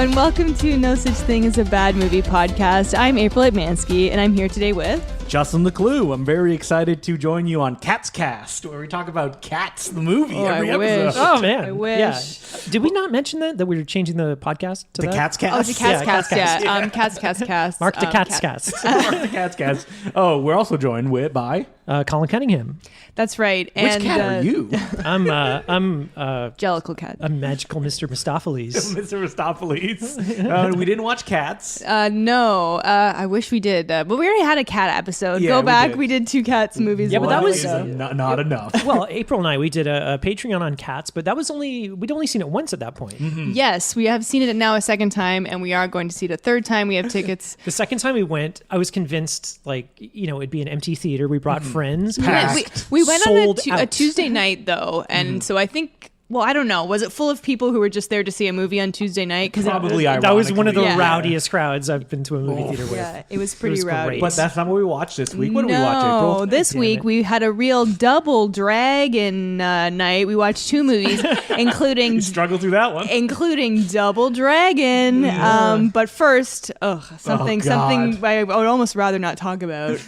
and welcome to No Such Thing as a Bad Movie podcast. I'm April Atmansky, and I'm here today with... Justin the Clue. I'm very excited to join you on Cats Cast, where we talk about Cats, the movie, every episode. Wish. Oh, man. I wish. Yeah. Did we not mention that we were changing the podcast to that? Cats Cast? Oh, to Cats Cast, yeah. Cats Cast. Mark the Cats Cast. Mark the Cats Cast. Oh, we're also joined by... Colin Cunningham. That's right. Which cat are you? I'm Jellicle Cat. a magical Mr. Mistopheles. Mr. Mistopheles. We didn't watch Cats. No, I wish we did, but we already had a cat episode. Yeah, Go we back. did. We did 2 Cats movies. Yeah, but that was not enough. Well, April and I, we did a Patreon on Cats, but that was we'd only seen it once at that point. Mm-hmm. Yes, we have seen it now a second time, and we are going to see it a third time. We have tickets. The second time we went, I was convinced, it'd be an empty theater. We brought friends. We went on a out. Tuesday night, though, and so I think... Well, I don't know. Was it full of people who were just there to see a movie on Tuesday night? Probably, that was one of the Yeah. rowdiest crowds I've been to a movie theater with. Yeah, it was pretty rowdy. great. But that's not what we watched this week. What did we watch, April? No, this Damn week it. we had a real double dragon night. We watched 2 movies, including You struggled through that one. Double Dragon. But first, something God. I would almost rather not talk about.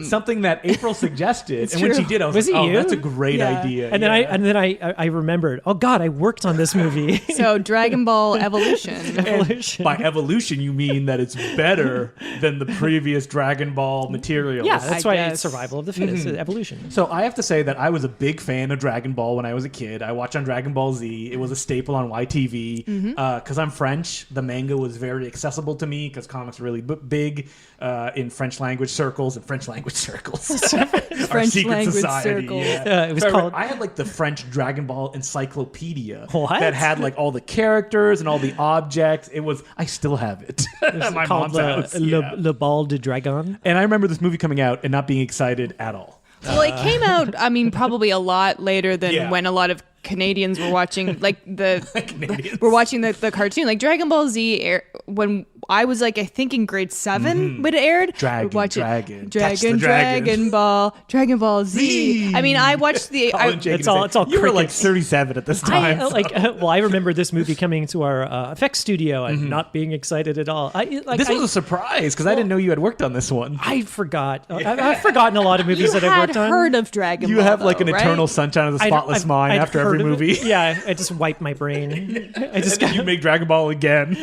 Something that April suggested, and when true. she did, I was Was like, it "Oh, you? that's a great Yeah. idea." And then I remembered, oh God, I worked on this movie. So Dragon Ball Evolution. Evolution. By evolution, you mean that it's better than the previous Dragon Ball materials. Yeah, that's I why guess. it's survival of the fittest, evolution. So I have to say that I was a big fan of Dragon Ball when I was a kid. I watched on Dragon Ball Z. It was a staple on YTV. Because I'm French, the manga was very accessible to me because comics are really big in French language circles and French language circles. Our French secret language society. circles. Yeah. It was So called- I had like the French Dragon Ball encyclopedia What? that had like all the characters and all the objects. I still have it. At my called mom's house. Yeah. Le Ball de Dragon. And I remember this movie coming out and not being excited at all. Well, it came out, probably a lot later than Yeah. when a lot of Canadians were watching, Canadians. we're watching the cartoon. Like Dragon Ball Z, when I was I think in grade 7 when it aired. Dragon, we'd watch dragon. it. Catch the dragon. Dragon Ball Z. I mean, I watched the... Colin Jenkins It's all said, you were like crickets. 37 at this time. I remember this movie coming to our effects studio and not being excited at all. This was a surprise because I didn't know you had worked on this one. I forgot. I've forgotten a lot of movies You that I've had worked on. heard of Dragon You Ball, have like an though, right? eternal sunshine of the spotless mind I'd after heard every of it. movie. Yeah, I just wiped my brain. I just And then you make Dragon Ball again.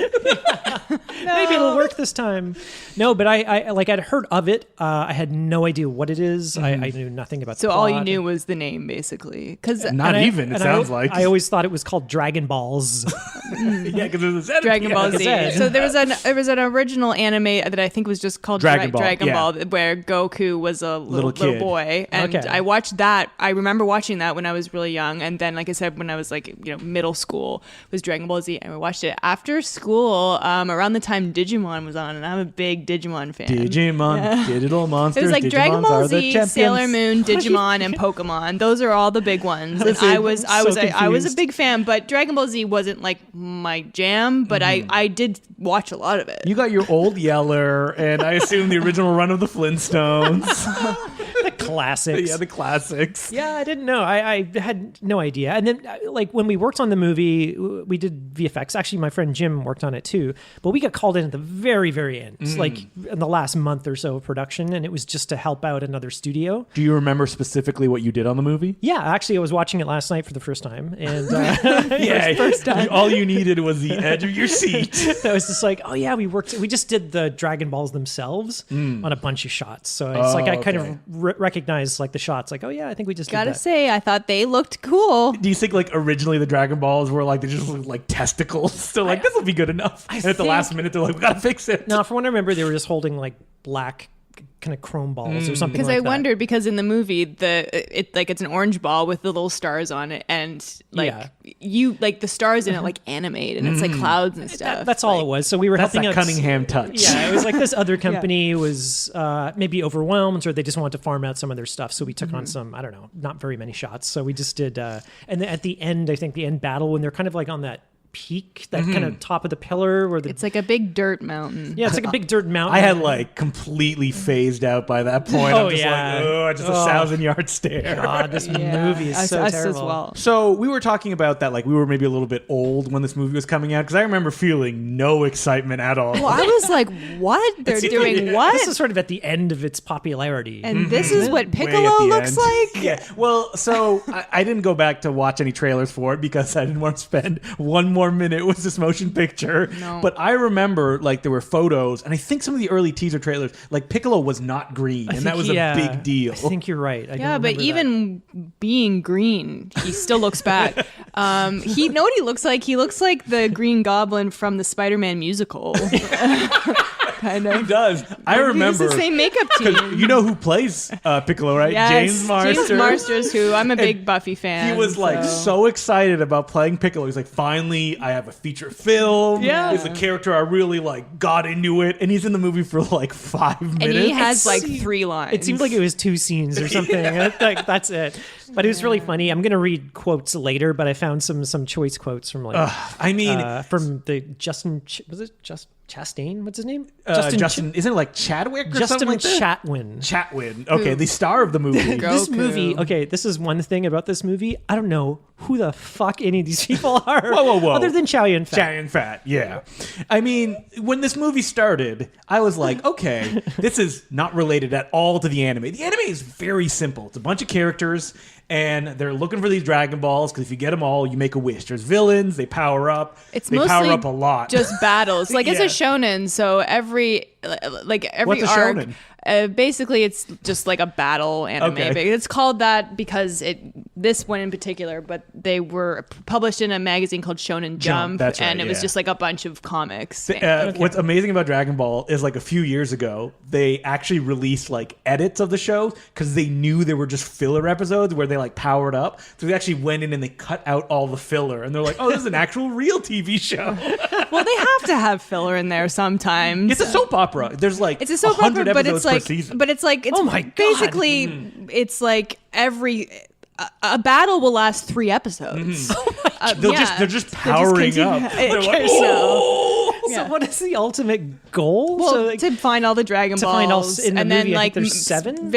maybe it'll work this time. No, but I'd heard of it. I had no idea what it is. I knew nothing about. So the all you plot. knew was the name, basically. Not even, it sounds like. I always thought it was called Dragon Balls. Yeah, because there's a Dragon Ball Z. Zed. So there was an original anime that I think was just called Dragon Ball, Dragon yeah. Ball, where Goku was a little kid. boy, and Okay. I watched that. I remember watching that when I was really young, and then, like I said, when I was middle school, was Dragon Ball Z, and we watched it after school around the time Digimon was on, and I'm a big Digimon fan. Digimon, digital monsters. It was like Digimons Dragon are Ball the Z, champions. Sailor Moon, Digimon, and Pokemon. Those are all the big ones. And I was a confused. big fan, but Dragon Ball Z wasn't like my jam. But I did watch a lot of it. You got your old Yeller, and I assume the original run of the Flintstones. The classics. Yeah, the classics. Yeah, I didn't know. I had no idea. And then, when we worked on the movie, we did VFX. Actually, my friend Jim worked on it too. But we got called in at the very, very end, in the last month or so of production, and it was just to help out another studio. Do you remember specifically what you did on the movie? Yeah, actually, I was watching it last night for the first time, and Yeah, first time. all you needed was the edge of your seat. I was just like, oh yeah, we just did the Dragon Balls themselves on a bunch of shots. So it's I kind of recognized the shots. Like, oh yeah, I think we just Gotta did that. say, I thought they looked cool. Do you think originally the Dragon Balls were they just looked like testicles? So this will be good enough. And at the last minute they're like, we gotta fix it. No, from what I remember, they were just holding black kind of chrome balls or something. Because like I that. wondered, because in the movie it's an orange ball with the little stars on it, and the stars in it animate, and it's clouds and stuff. That's all it was. So we were That's helping that out. Cunningham touch. Yeah, it was this other company was maybe overwhelmed, or they just wanted to farm out some of their stuff. So we took on some, I don't know, not very many shots. So we just did, and then at the end, I think the end battle when they're kind of on that peak, that kind of top of the pillar where It's like a big dirt mountain. yeah, it's like a big dirt mountain. I had like completely phased out by that point. Oh, I'm just yeah. like, oh, just a 1,000-yard stare. God, this movie is us, so us terrible. as well. So we were talking about that, like we were maybe a little bit old when this movie was coming out, because I remember feeling no excitement at all. Well, I was like, what? They're seems doing like- what? This is sort of at the end of its popularity. And this is what Way Piccolo at the looks end. like? Yeah. Well, so I didn't go back to watch any trailers for it because I didn't want to spend one more minute with this motion picture. No. But I remember like there were photos, and I think some of the early teaser trailers, like Piccolo was not green, and that was a big deal. I think you're right. I don't Yeah, but remember that. even being green, he still looks bad. He know what he looks like? He looks like the Green Goblin from the Spider-Man musical. Kind He of. does. I remember. It's the same makeup team. You know who plays Piccolo, right? Yes, James Marsters. James Marsters, who I'm a big And Buffy fan. He was like so excited about playing Piccolo. He's like, finally, I have a feature film. Yeah. It's a character I really like, got into it. And he's in the movie for like 5 minutes. And he has like 3 lines. It seemed like it was 2 scenes or something. Like, that's it. But it was really funny. I'm gonna read quotes later, but I found some choice quotes from like I mean, from the was it Chastain? What's his name? Justin, isn't it like Chadwick or Justin something like that? Chatwin. Chatwin. Okay, the star of the movie. This Goku. movie, okay, this is one thing about this movie. I don't know who the fuck any of these people are. Whoa. Other than Chow Yun Fat. Giant fat, yeah. I mean, when this movie started, I was like, okay, this is not related at all to the anime. The anime is very simple. It's a bunch of characters, and they're looking for these Dragon Balls, because if you get them all, you make a wish. There's villains, they power up. It's they mostly power up a lot. just battles. Like it's Yeah. a shonen, so every What's a arc. shonen? Basically, it's just like a battle anime. Okay. But it's called that because this one in particular. But they were published in a magazine called Shonen Jump, that's right, and it was yeah. just like a bunch of comics. What's amazing about Dragon Ball is like a few years ago, they actually released like edits of the show because they knew there were just filler episodes where they like powered up. So they actually went in and they cut out all the filler, and they're like, "Oh, this is an actual real TV show." Well, they have to have filler in there sometimes. It's a soap opera. There's like It's a soap opera, 100 but episodes it's like, per season. but it's like, it's Oh my God. basically, it's like a battle will last 3 episodes. They're just powering up. They're like, "Oh." So what is the ultimate goal? Well, so like, to find all the Dragon to Balls, find all in the and movie, then I like think there's 7?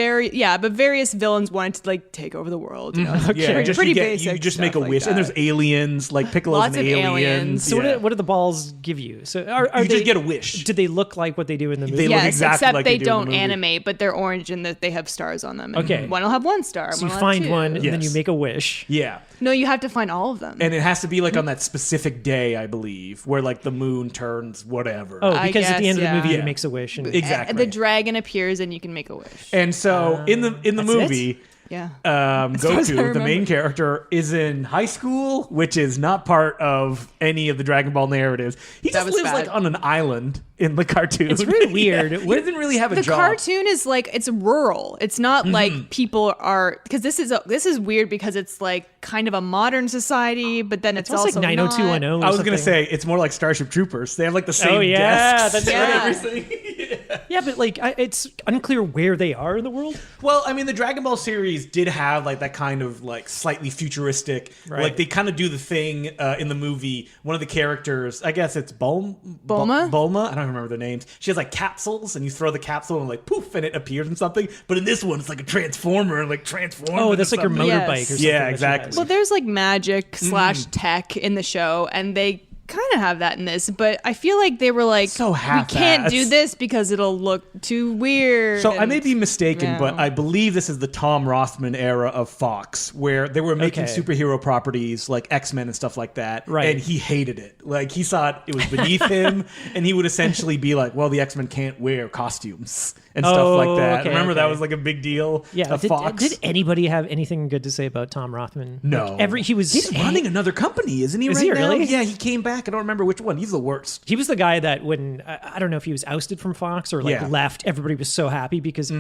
but various villains wanted to like take over the world. You know? Yeah, just, pretty you basic. just make a stuff like wish, and that. there's aliens, like Piccolo's Lots an of alien. aliens. so Yeah. what do the balls give you? So are You they just get a wish. Do they look like what they do in the movie? They look Yes, exactly except like they they do in the don't movie. animate, but they're orange and that they have stars on them. And Okay. one will have 1 star. So you one will have find 2. one, and then Yes. you make a wish. Yeah. No, you have to find all of them. And it has to be like on that specific day, I believe, where like the moon turns whatever. Oh, I because at the guess, end of the yeah. movie, Yeah. it makes a wish. And Exactly. The dragon appears and you can make a wish. And so in the That's movie, Yeah. Goku, as I the remember. main character, is in high school, which is not part of any of the Dragon Ball narratives. He just was lives bad. like on an island in the cartoon. It's really weird. Yeah, he doesn't really have a The job. cartoon is like it's rural. It's not Mm-hmm. like people are because this is weird because it's like kind of a modern society, but then it's almost also like 90210. not. I was going to say it's more like Starship Troopers. They have like the same Oh, yeah, desks that's and right. everything. Yeah, but like it's unclear where they are in the world. Well, I mean, the Dragon Ball series did have like that kind of like slightly futuristic, Right. like they kind of do the thing in the movie. One of the characters, I guess it's Bulma? Bulma. I don't remember their names. She has like capsules, and you throw the capsule and like poof, and it appears in something. But in this one, it's like a transformer, and like transforms. Oh, that's like her something. motorbike Yes. or something. Yeah, that she exactly. has. Well, there's like magic / Mm. tech in the show, and they kind of have that in this, but I feel like they were like, So we can't do half-assed. this because it'll look too weird. So I and- may be mistaken, Yeah. but I believe this is the Tom Rothman era of Fox, where they were making Okay. superhero properties like X-Men and stuff like that. Right. And he hated it. Like he thought it was beneath him, and he would essentially be like, "Well, the X-Men can't wear costumes and stuff like that." okay, Remember that okay. was like a big deal. Yeah, of Fox. did anybody have anything good to say about Tom Rothman? No. Like, He's running another company, isn't he? Is right he now? really? Yeah, he came back. I don't remember which one. He's the worst. He was the guy that when I don't know if he was ousted from Fox or like Yeah. left, everybody was so happy because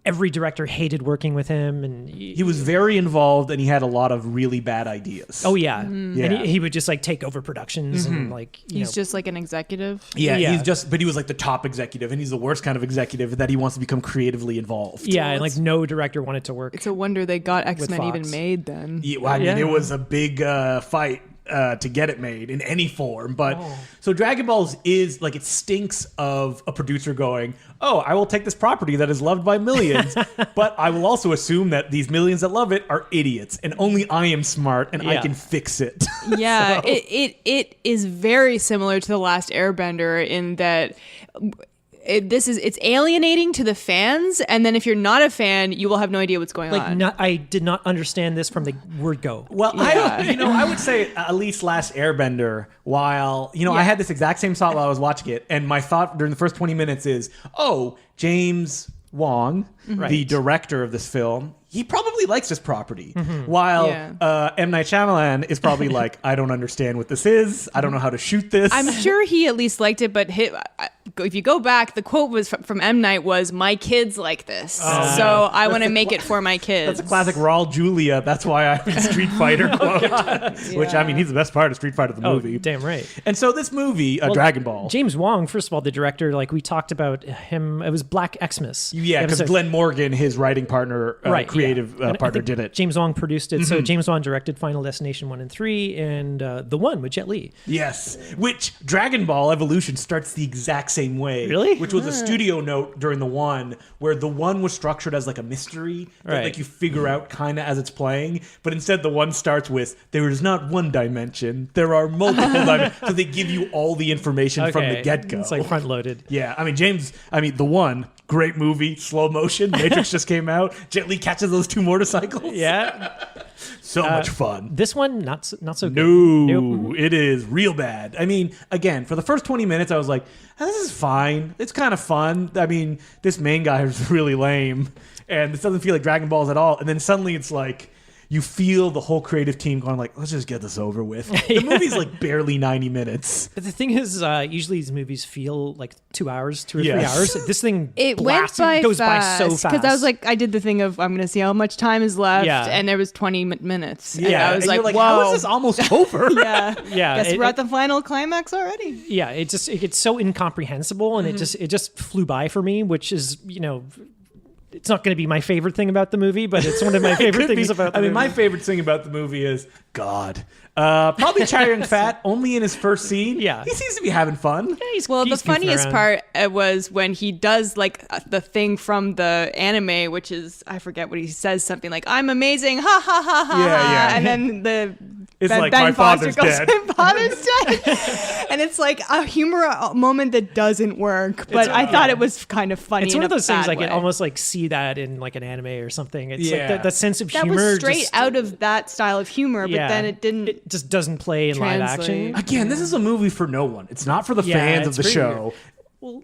every director hated working with him, and He was very involved, and he had a lot of really bad ideas. oh yeah, Yeah. and he would just like take over productions and like you he's know, just like an executive. Yeah, Yeah. but he was like the top executive, and he's the worst kind of executive that he wants to become creatively involved. yeah, and like no director wanted to work. It's a wonder they got X-Men Fox. even made then. Yeah, well, I mean, Yeah. it was a big fight to get it made in any form. But so Dragon Balls is like, it stinks of a producer going, oh, I will take this property that is loved by millions, but I will also assume that these millions that love it are idiots, and only I am smart and I can fix it. Yeah, it is very similar to The Last Airbender in that it's alienating to the fans, and then if you're not a fan, you will have no idea what's going on. I did not understand this from the word go. Well, I would say at least Last Airbender, while, I had this exact same thought while I was watching it, and my thought during the first 20 minutes is, oh, James Wong, the director of this film, he probably likes this property. While M. Night Shyamalan is probably like, I don't understand what this is. I don't know how to shoot this. I'm sure he at least liked it, but if you go back, the quote was from M. Night was, "My kids like this, so I want to make it for my kids." That's a classic Raul Julia. That's why I'm in Street Fighter quote. Which, I mean, he's the best part of Street Fighter, the movie. Damn right. And so this movie, Dragon Ball. James Wong, first of all, the director, like we talked about him, it was Black Xmas. Yeah, because Glenn Morgan, his writing partner, creative partner, did it. James Wong produced it. So James Wong directed Final Destination 1 and 3 and The One with Jet Li. Yes, which Dragon Ball Evolution starts the exact same way. Really? Which was a studio note during The One, where The One was structured as like a mystery that like you figure out kind of as it's playing. But instead, The One starts with, there is not one dimension, there are multiple dimensions. So they give you all the information from the get-go. It's like front-loaded. Yeah, The One, great movie, slow motion. Matrix just came out. Jet Li catches those two motorcycles. Yeah. So much fun. This one, not so good. No, it is real bad. I mean, again, for the first 20 minutes, I was like, this is fine. It's kind of fun. I mean, this main guy is really lame, and this doesn't feel like Dragon Balls at all. And then suddenly it's like, you feel the whole creative team going like, let's just get this over with. The movie's like barely 90 minutes. But the thing is, usually these movies feel like 2 hours, 2 or 3 hours. This thing goes by so fast. Because I was like, I did the thing of, I'm going to see how much time is left. Yeah. And there was 20 minutes. Yeah. And I was like, whoa. How is this almost over? Yeah. Guess we're at the final climax already. Yeah. It gets so incomprehensible, and it just flew by for me, which is, it's not going to be my favorite thing about the movie, but it's one of my favorite things about the movie. My favorite thing about the movie is God. Probably Chow Yun-fat, only in his first scene. Yeah. He seems to be having fun. Yeah, the funniest part was when he does like the thing from the anime, which is, I forget what he says, something like, I'm amazing, ha ha ha ha. Yeah. And then it's Ben, like, Ben my Foster father's goes, dead. My father's dead. And it's like a humor moment that doesn't work, but I thought it was kind of funny. It's one of those things, like, way. I almost like see that in like an anime or something. It's like the sense of humor. That was straight out of that style of humor, but then it just doesn't play in live action. Again, this is a movie for no one. It's not for the fans of the show. Weird. Well,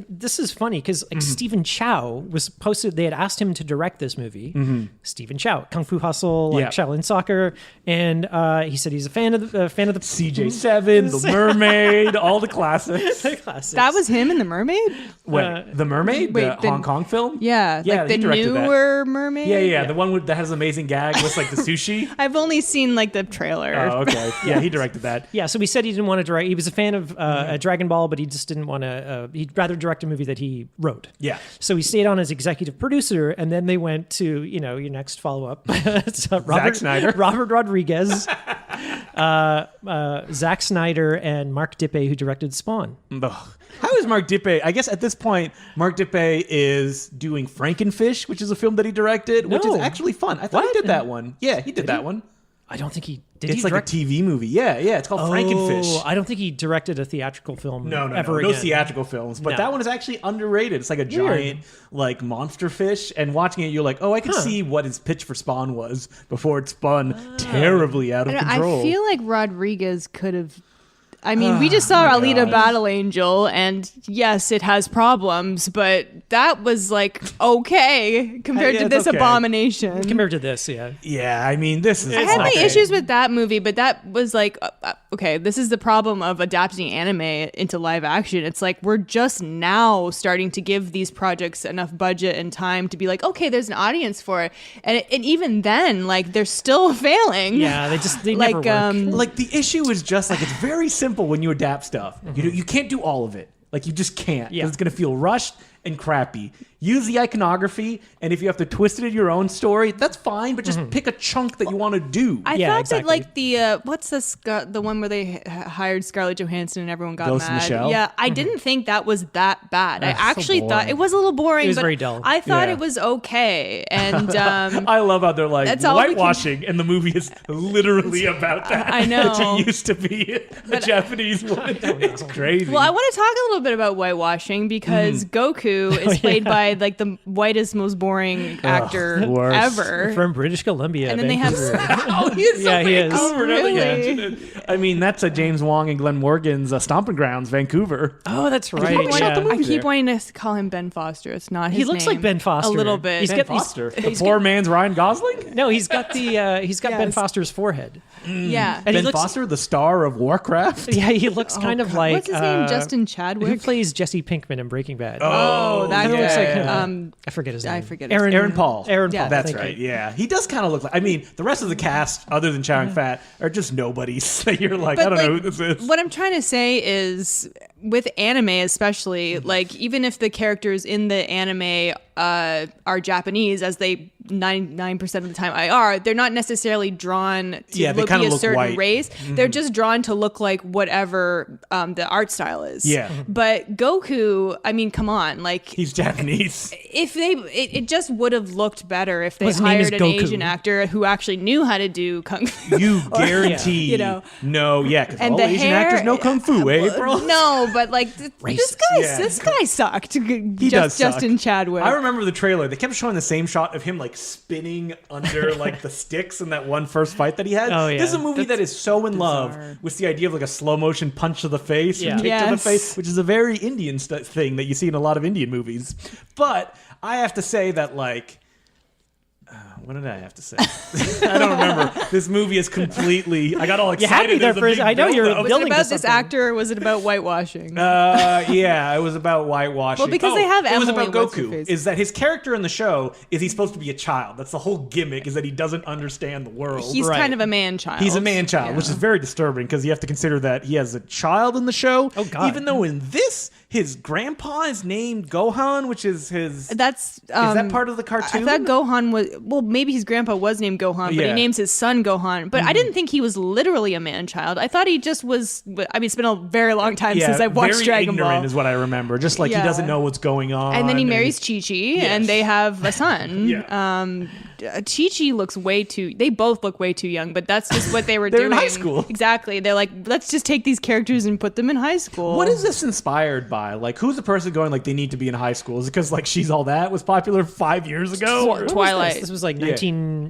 this is funny because Stephen Chow was posted. They had asked him to direct this movie. Stephen Chow, Kung Fu Hustle, Shaolin Soccer, and he said he's a fan of the CJ7, The Mermaid, all the classics. That was him in The Mermaid. The Mermaid, the Hong Kong film. Yeah, like the newer Mermaid. Yeah, the one that has an amazing gag with like the sushi. I've only seen like the trailer. Oh, okay. Yeah, he directed that. Yeah, so he said he didn't want to direct. He was a fan of Dragon Ball, but he just didn't want to. He'd rather direct a movie that he wrote. Yeah. So he stayed on as executive producer, and then they went to, your next follow-up. Zack Snyder. Robert Rodriguez, Zack Snyder, and Mark Dippé, who directed Spawn. Ugh. How is Mark Dippé? I guess at this point, Mark Dippé is doing Frankenfish, which is a film that he directed, which is actually fun. I thought he did that one. Yeah, he did that one. I don't think he did. It's like a TV movie. Yeah. It's called Frankenfish. I don't think he directed a theatrical film. No again. theatrical films. But that one is actually underrated. It's like a giant, like monster fish. And watching it, you're like, I could see what his pitch for Spawn was before it spun terribly out of control. I feel like Rodriguez could have. I mean, we just saw Alita Battle Angel, and yes, it has problems, but that was like okay compared to this abomination. Compared to this, yeah. Yeah, I mean, this is. I had my issues with that movie, but that was like, okay, this is the problem of adapting anime into live action. It's like we're just now starting to give these projects enough budget and time to be like, okay, there's an audience for it, and even then, like they're still failing. Yeah, they never work. Like the issue is just like it's very simple when you adapt stuff. You can't do all of it. Like you just can't. Yeah. It's going to feel rushed and crappy. Use the iconography, and if you have to twist it in your own story, that's fine. But just pick a chunk that you want to do. I Yeah, thought exactly. that like the what's the one where they hired Scarlett Johansson and everyone got Ghost in the mad. Shell? Yeah, I didn't think that was that bad. I That's so actually thought boring. it was a little boring. It was but very dull. I thought Yeah. it was okay, and I love how they're like That's all we can- whitewashing, and the movie is literally about that. I know. That she used to be a Japanese woman. It's crazy. well, I want to talk a little bit about whitewashing because Goku is played by like the whitest, most boring actor worst. ever. From British Columbia. And then they have Vancouver. Oh, he is so Yeah, he is. Vancouver, now that you Really? mention it. I mean, that's a James Wong and Glenn Morgan's Stomping Grounds, Vancouver. Oh, that's you right. watch out the Yeah. movie? I keep there. wanting to call him Ben Foster. It's not his He looks name. like Ben Foster. A little bit. He's Ben got Foster, these. the poor man's Ryan Gosling. No, he's got Ben Yes. Foster's forehead. Yeah. And he Ben looks- Foster, the star of Warcraft. Yeah, he looks kind of like What's his name? Justin who Chadwick. plays Jesse Pinkman in Breaking Bad. Oh, that Kinda guy. looks like him. I I forget his name. I forget his Aaron Paul. Aaron Yeah. Paul. That's thank you. right. Yeah, he does kind of look like. I mean, the rest of the cast, other than Chow Fat, are just nobodies. That you're like, But, I don't know like, who this is. What I'm trying to say is, with anime especially, like even if the characters in the anime are Japanese, as they 99% of the time are, they're not necessarily drawn to Yeah, they be kinda a look certain white. race. They're just drawn to look like whatever the art style is. Yeah. But Goku, I mean, come on, like He's Japanese. if it just would have looked better if they His name is hired an Goku. Asian actor who actually knew how to do kung fu. You guarantee. you know. No, yeah, because And all the Asian hair, actors know kung fu, eh, bro? No, but like Racist. this guy sucked. He does suck. Justin Chadwick. I remember the trailer. They kept showing the same shot of him like spinning under like the sticks in that one first fight that he had. Oh, yeah. This is a movie that is so in love bizarre. with the idea of like a slow motion punch to the face Yeah. and kick to the Yes. face, which is a very Indian thing that you see in a lot of Indian movies. But I have to say that like. What did I have to say? I don't remember. This movie is completely. I got all You excited. had me there There's a for. big I know you're build-up. was it building about to this something. actor or was it about whitewashing? Yeah, it was about whitewashing. Well, because they have it was Emily, about what's her Goku. face? Is that his character in the show is he's supposed to be a child? That's the whole gimmick. Is that he doesn't understand the world. He's Right. kind of a man child. He's a man child, Yeah. which is very disturbing because you have to consider that he has a child in the show. Oh, God. Even though in this, his grandpa is named Gohan, which is his. That's is that part of the cartoon? I thought Gohan was maybe his grandpa was named Gohan, but Yeah. he names his son Gohan. But I didn't think he was literally a man child. I thought he just was. I mean, it's been a very long time since I've watched very Dragon ignorant Ball. is what I remember. Just like he Yeah. doesn't know what's going on. And then he marries Chi-Chi, and they have a son. Yeah. Chi-Chi looks way too. They both look way too young, but that's just what they were They're doing. in high school. Exactly. They're like, let's just take these characters and put them in high school. What is this inspired by? Like, who's the person going like they need to be in high school? Is it because like She's All That was popular 5 years ago? Or- Twilight. This was like Yeah. 1990.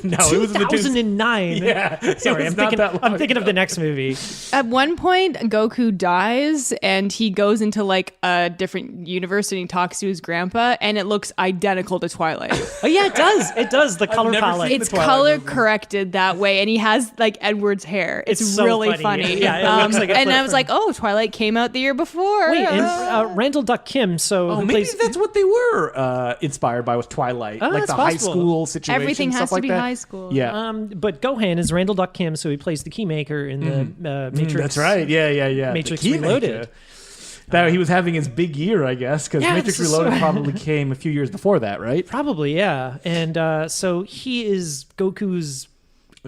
No, it was in the 2009. Yeah, Sorry, it was not that long I'm thinking of ago. the next movie. At one point, Goku dies, and he goes into like a different universe, and he talks to his grandpa, and it looks identical to Twilight. Oh yeah, it does. It does. The color never palette. seen It's the Twilight color movie. corrected that way, and he has like Edward's hair. It's It's so really funny. funny. Yeah, it looks like a and flip I was phone. like, oh, Twilight came out the year before. Wait, and Randall Duck Kim. So Oh, who maybe plays? that's what they were inspired by with Twilight, Oh, like that's the high possible. school situation. Everything has stuff to like be that. high school. Yeah, But Gohan is Randall Duck Kim, so he plays the Keymaker in the Matrix. that's right. Yeah. Matrix The Keymaker. Reloaded. That he was having his big year, I guess, because Yeah, Matrix it's so- Reloaded probably came a few years before that, right? Probably, yeah. And so he is Goku's.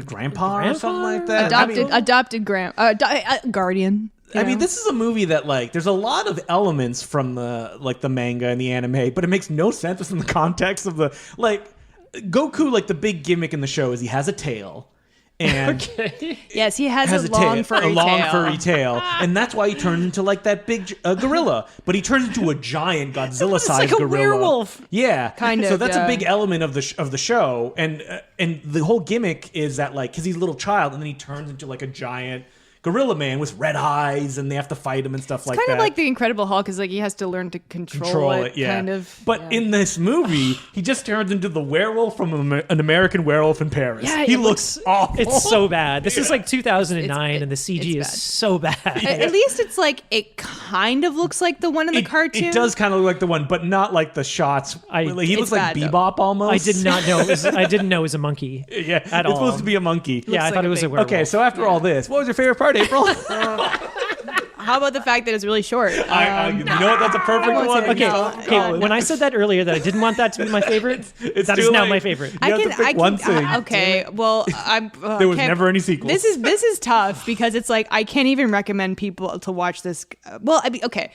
Grandpa or something like Grandpa? that. I mean- Adopted guardian. I mean, this is a movie that like there's a lot of elements from the manga and the anime, but it makes no sense within the context of the like Goku. Like the big gimmick in the show is he has a tail. And Yes, he has has a long tail, furry a long tail. furry tail, and that's why he turns into like that big gorilla. But he turns into a giant Godzilla-sized like a gorilla. werewolf. Yeah, Kind So of, that's yeah. a big element of the show, and the whole gimmick is that like because he's a little child, and then he turns into like a giant gorilla man with red eyes, and they have to fight him and stuff like Kind that. of like the Incredible Hulk is like he has to learn to control it. yeah. Kind of. But yeah. in this movie, he just turns into the werewolf from an American Werewolf in Paris. Yeah, he it looks awful. It's so bad. This is like 2009, It's- and the CG is it's bad. so bad. At least it's like it kind of looks like the one in the cartoon. It does kind of look like the one, but not like the shots. He looks It's like bad, though. Bebop almost. I did not know. I didn't know it was a monkey. Yeah, at it's all. supposed to be a monkey. Yeah, I like thought a it was a big- werewolf. Okay, so after all this, what was your favorite part, April? How about the fact that it's really short? You know what? That's a perfect won't one. say Okay, No. okay. When I said that earlier that I didn't want that to be my favorite, that is too now late. my favorite. You have to pick one thing. Okay, well, I'm. There was never any sequels. This is tough because it's like I can't even recommend people to watch this. Well, I mean, okay,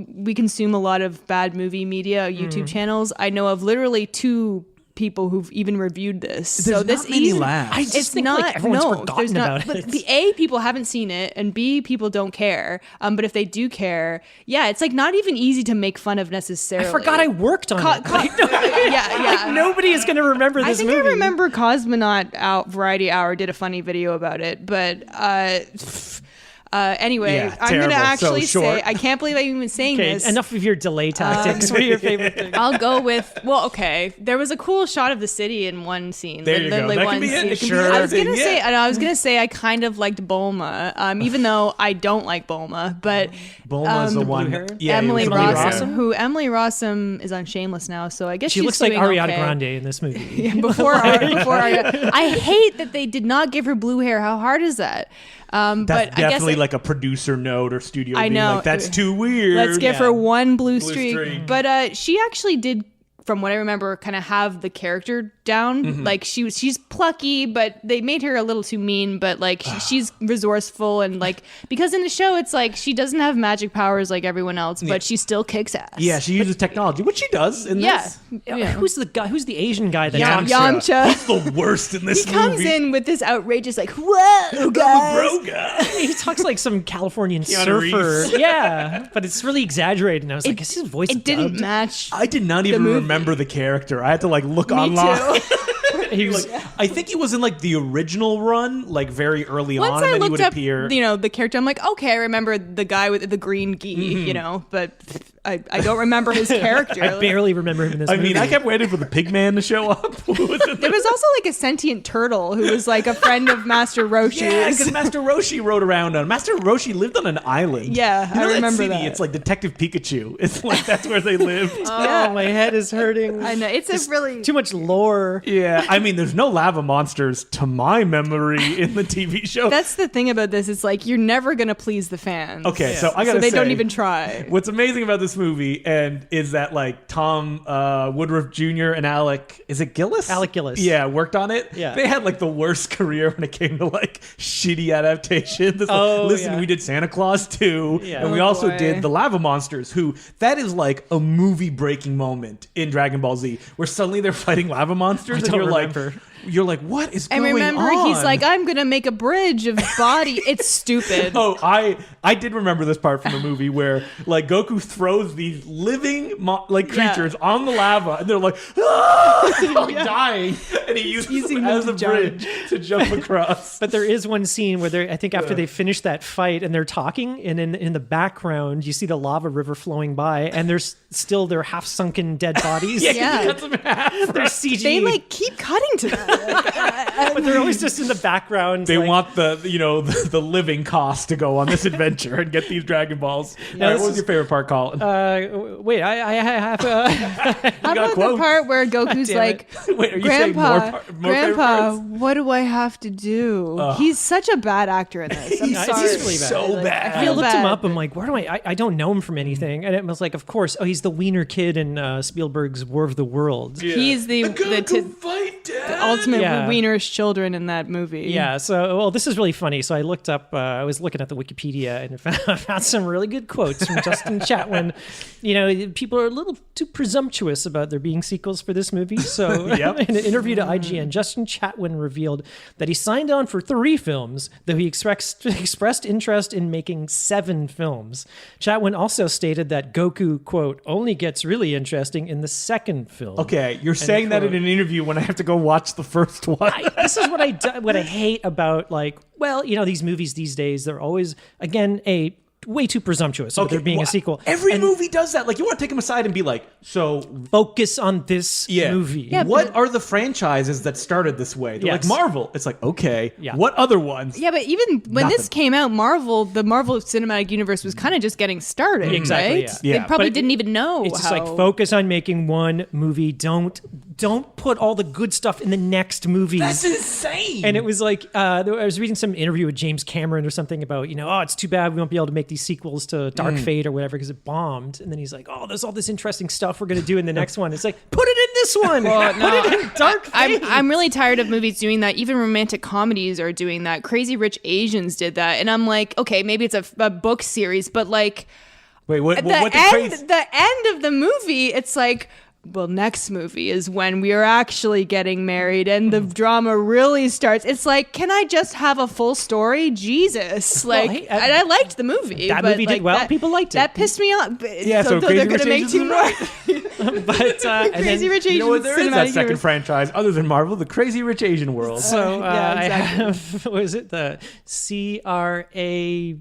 we consume a lot of bad movie media YouTube channels. I know of literally 2 people who've even reviewed this. There's this not many easy- laughs. I just It's think not. like everyone's no, forgotten there's not. about it. But A, people haven't seen it, and B, people don't care. But if they do care, yeah, it's like not even easy to make fun of necessarily. I forgot I worked on it. yeah. Nobody is going to remember I this think movie. I remember Cosmonaut Variety Hour did a funny video about it, but anyway, Yeah, I'm gonna terrible. actually So say short. I can't believe I'm even saying Okay, this. enough of your delay tactics. What are your favorite things? I'll go with okay. There was a cool shot of the city in one scene. There you go. Literally That one can be it. scene. It can be Sure. I was gonna anything, say. yeah. I was gonna say I kind of liked Bulma, even though I don't like Bulma. But Bulma's the one. hair? Yeah, Emily it was Emily Rossum, Rossum? who Emily Rossum is on Shameless now, so I guess She she's looks like doing Ariana okay. Grande in this movie. Yeah, before Ariana. I hate that they did not give her blue hair. How hard is that? That's But I guess definitely like a producer note or studio I being know. like, that's too weird. let's give Yeah. her one blue Blue streak. streak. But she actually did, from what I remember, kind of have the character down. Mm-hmm. Like she's plucky, but they made her a little too mean. But like she's resourceful and like because in the show it's like she doesn't have magic powers like everyone else, but she still kicks ass. Yeah, she uses technology, which she does in Yeah. this. Yeah. Who's the guy? Who's the Asian guy? That's Yamcha. He's the worst in this He comes movie. in with this outrageous like, whoa, guys. Bro guy. He talks like some Californian Keanu surfer. Reeves. Yeah, but it's really exaggerated. And I was like, is his voice It didn't dubbed? match. I did not even movie. remember the character. I had to like look Me online. too. He was, I think he was in like the original run, like very early Once on, I and then he looked would up, appear. the character, I'm like, okay, I remember the guy with the green gi, but I don't remember his character. I barely remember him in this I movie. mean, I kept waiting for the pig man to show up. Who was in There was also like a sentient turtle who was like a friend of Master Roshi's. Yeah, because Master Roshi rode around on. Master Roshi lived on an island. Yeah, you know I remember city? that. It's like Detective Pikachu. It's like that's where they lived. Oh, my head is hurting. I know it's a really Too much lore. Yeah, I mean, there's no lava monsters to my memory in the TV show. That's the thing about this. It's like you're never gonna please the fans. Okay, so I gotta so they say, don't even try. What's amazing about this movie and is that like Tom Woodruff Jr. and Alec Gillis? Alec Gillis. Yeah, worked on it. Yeah. They had like the worst career when it came to like shitty adaptations. It's like, Oh, listen, yeah. we did Santa Claus 2 Yeah. and we Oh, also boy. did the Lava Monsters, who that is like a movie breaking moment in Dragon Ball Z where suddenly they're fighting lava monsters and don't you're remember. like, what is And going remember, on? he's like, I'm gonna make a bridge of body. It's stupid. Oh, I did remember this part from the movie where like Goku throws these living creatures on the lava and they're like, like dying, and he uses using them as them a to jump. bridge to jump across. But there is one scene where I think after they finish that fight and they're talking, and in the background you see the lava river flowing by, and there's still their half sunken dead bodies. Yeah. He cuts them in half. They're CG. They like keep cutting to that. but they're always just in the background. They like, want the living cost to go on this adventure and get these Dragon Balls. All right, this what was is- your favorite part, Colin? Wait, I have. How got about the quotes? part where Goku's damn like, Wait, are you saying Grandpa, more favorite Grandpa, parts? what do I have to do? He's such a bad actor in this. I'm He's sorry. really bad. So Like, bad. I feel looked him bad. up. I'm like, where do I don't know him from anything. And it was like, of course, he's the wiener kid in Spielberg's War of the Worlds. Yeah. He's the Fight, Dad. ultimate Yeah. wienerish children in that movie. Yeah, so well, this is really funny. So I looked up. I was looking at the Wikipedia and found some really good quotes from Justin Chatwin. You know, people are a little too presumptuous about there being sequels for this movie. So Yep. in an interview to IGN, Justin Chatwin revealed that he signed on for 3 films, though he expressed interest in making 7 films. Chatwin also stated that Goku, quote, only gets really interesting in the second film. Okay, you're saying that in an interview when I have to go watch the first one. This is what I hate about, like, well, you know, these movies these days, they're always, again, way too presumptuous about there being a sequel. Every And movie does that. Like, you want to take them aside and be like, so focus on this movie. Yeah, what are the franchises that started this way? They're Yes. like Marvel. It's like, okay, Yeah. what other ones? Yeah, but even when this Nothing. came out, the Marvel Cinematic Universe was kind of just getting started, Exactly, right? yeah. Yeah. They probably But didn't even know It's just how. like focus on making one movie. Don't don't put all the good stuff in the next movie. That's insane. And it was like, I was reading some interview with James Cameron or something about, oh, it's too bad we won't be able to make these sequels to Dark Fate or whatever because it bombed. And then he's like, oh, there's all this interesting stuff we're going to do in the next one. It's like, put it in this one. Put it in Dark Fate. I'm really tired of movies doing that. Even romantic comedies are doing that. Crazy Rich Asians did that. And I'm like, okay, maybe it's a book series, but like, wait, what the end of the movie, it's like, well, next movie is when we are actually getting married and the drama really starts. It's like, can I just have a full story? Jesus. Like, and I liked the movie. That movie did well. People liked it. That pissed me off. Yeah, so they're going to make two more. But Crazy Rich Asians. You know what? There is that second universe. franchise other than Marvel, the Crazy Rich Asian world. So yeah, exactly. I have, what is it? The CRA...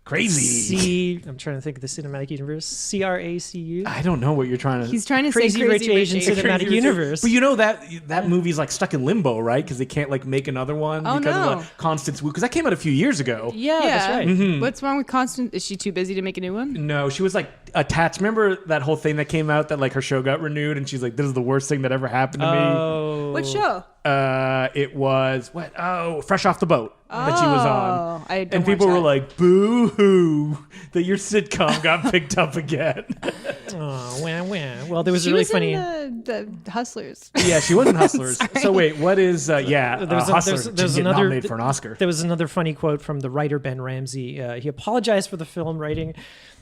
Crazy. I'm trying to think of the cinematic universe. CRACU. I don't know what you're trying to. He's trying to Crazy say Rich Asian cinematic universe. But you know that movie's like stuck in limbo, right? Because they can't like make another one because of the Constance Wu. Because that came out a few years ago. Yeah, that's right. Mm-hmm. What's wrong with Constance? Is she too busy to make a new one? No, she was like attached. Remember that whole thing that came out that like her show got renewed, and she's like, "This is the worst thing that ever happened to me." What show? It was what? Oh, Fresh Off the Boat that she was on. And people were like, "Boo hoo!" That your sitcom got picked up again. Oh, wah. Well, there was she a really was funny. In the Hustlers. Yeah, she was in Hustlers. So wait, what is? Hustlers there's get another nominated for an Oscar. There was another funny quote from the writer Ben Ramsey. He apologized for the film writing.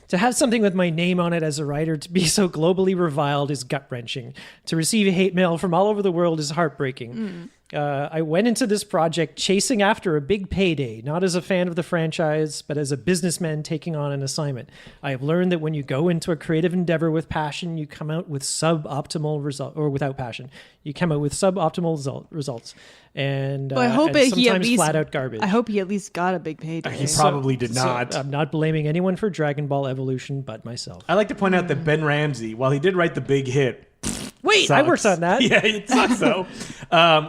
To have something with my name on it as a writer to be so globally reviled is gut-wrenching. To receive hate mail from all over the world is heartbreaking. I went into this project chasing after a big payday, not as a fan of the franchise, but as a businessman taking on an assignment. I have learned that when you go into a creative endeavor with passion, you come out with suboptimal results, or without passion, you come out with suboptimal results. And I hope and he at sometimes least flat out garbage. I hope he at least got a big payday. He probably did not. I'm not blaming anyone for Dragon Ball Evolution but myself. I like to point out that Ben Ramsey, while he did write the big hit, Wait, sucks. I worked on that. Yeah, it sucks though.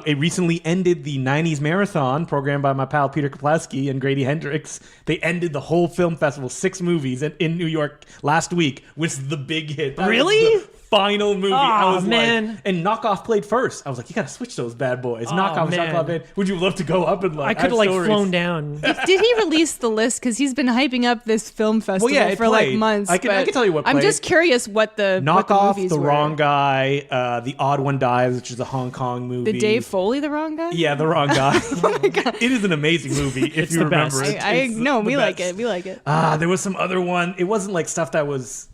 It recently ended the 90s marathon programmed by my pal Peter Kaplowski and Grady Hendrix. They ended the whole film festival, 6 movies in New York last week with the big hit. That Really? was the final movie. Oh, man. Like, and Knockoff played first. I was like, you got to switch those bad boys. Oh, Knockoff, man. Knockoff in. Would you love to go up and like? I could have like stories? flown down. Did he release the list? Because he's been hyping up this film festival it for like played. months. I can tell you what I'm played. just curious what the Knockoff, movies The were. Wrong Guy, The Odd One Dies, which is a Hong Kong movie. The Dave Foley, the wrong guy? Yeah, The Wrong Guy. It is an amazing movie if It's you the remember best. it. No, It's we the like best. it. We like it. There was some other one. It wasn't like stuff that was.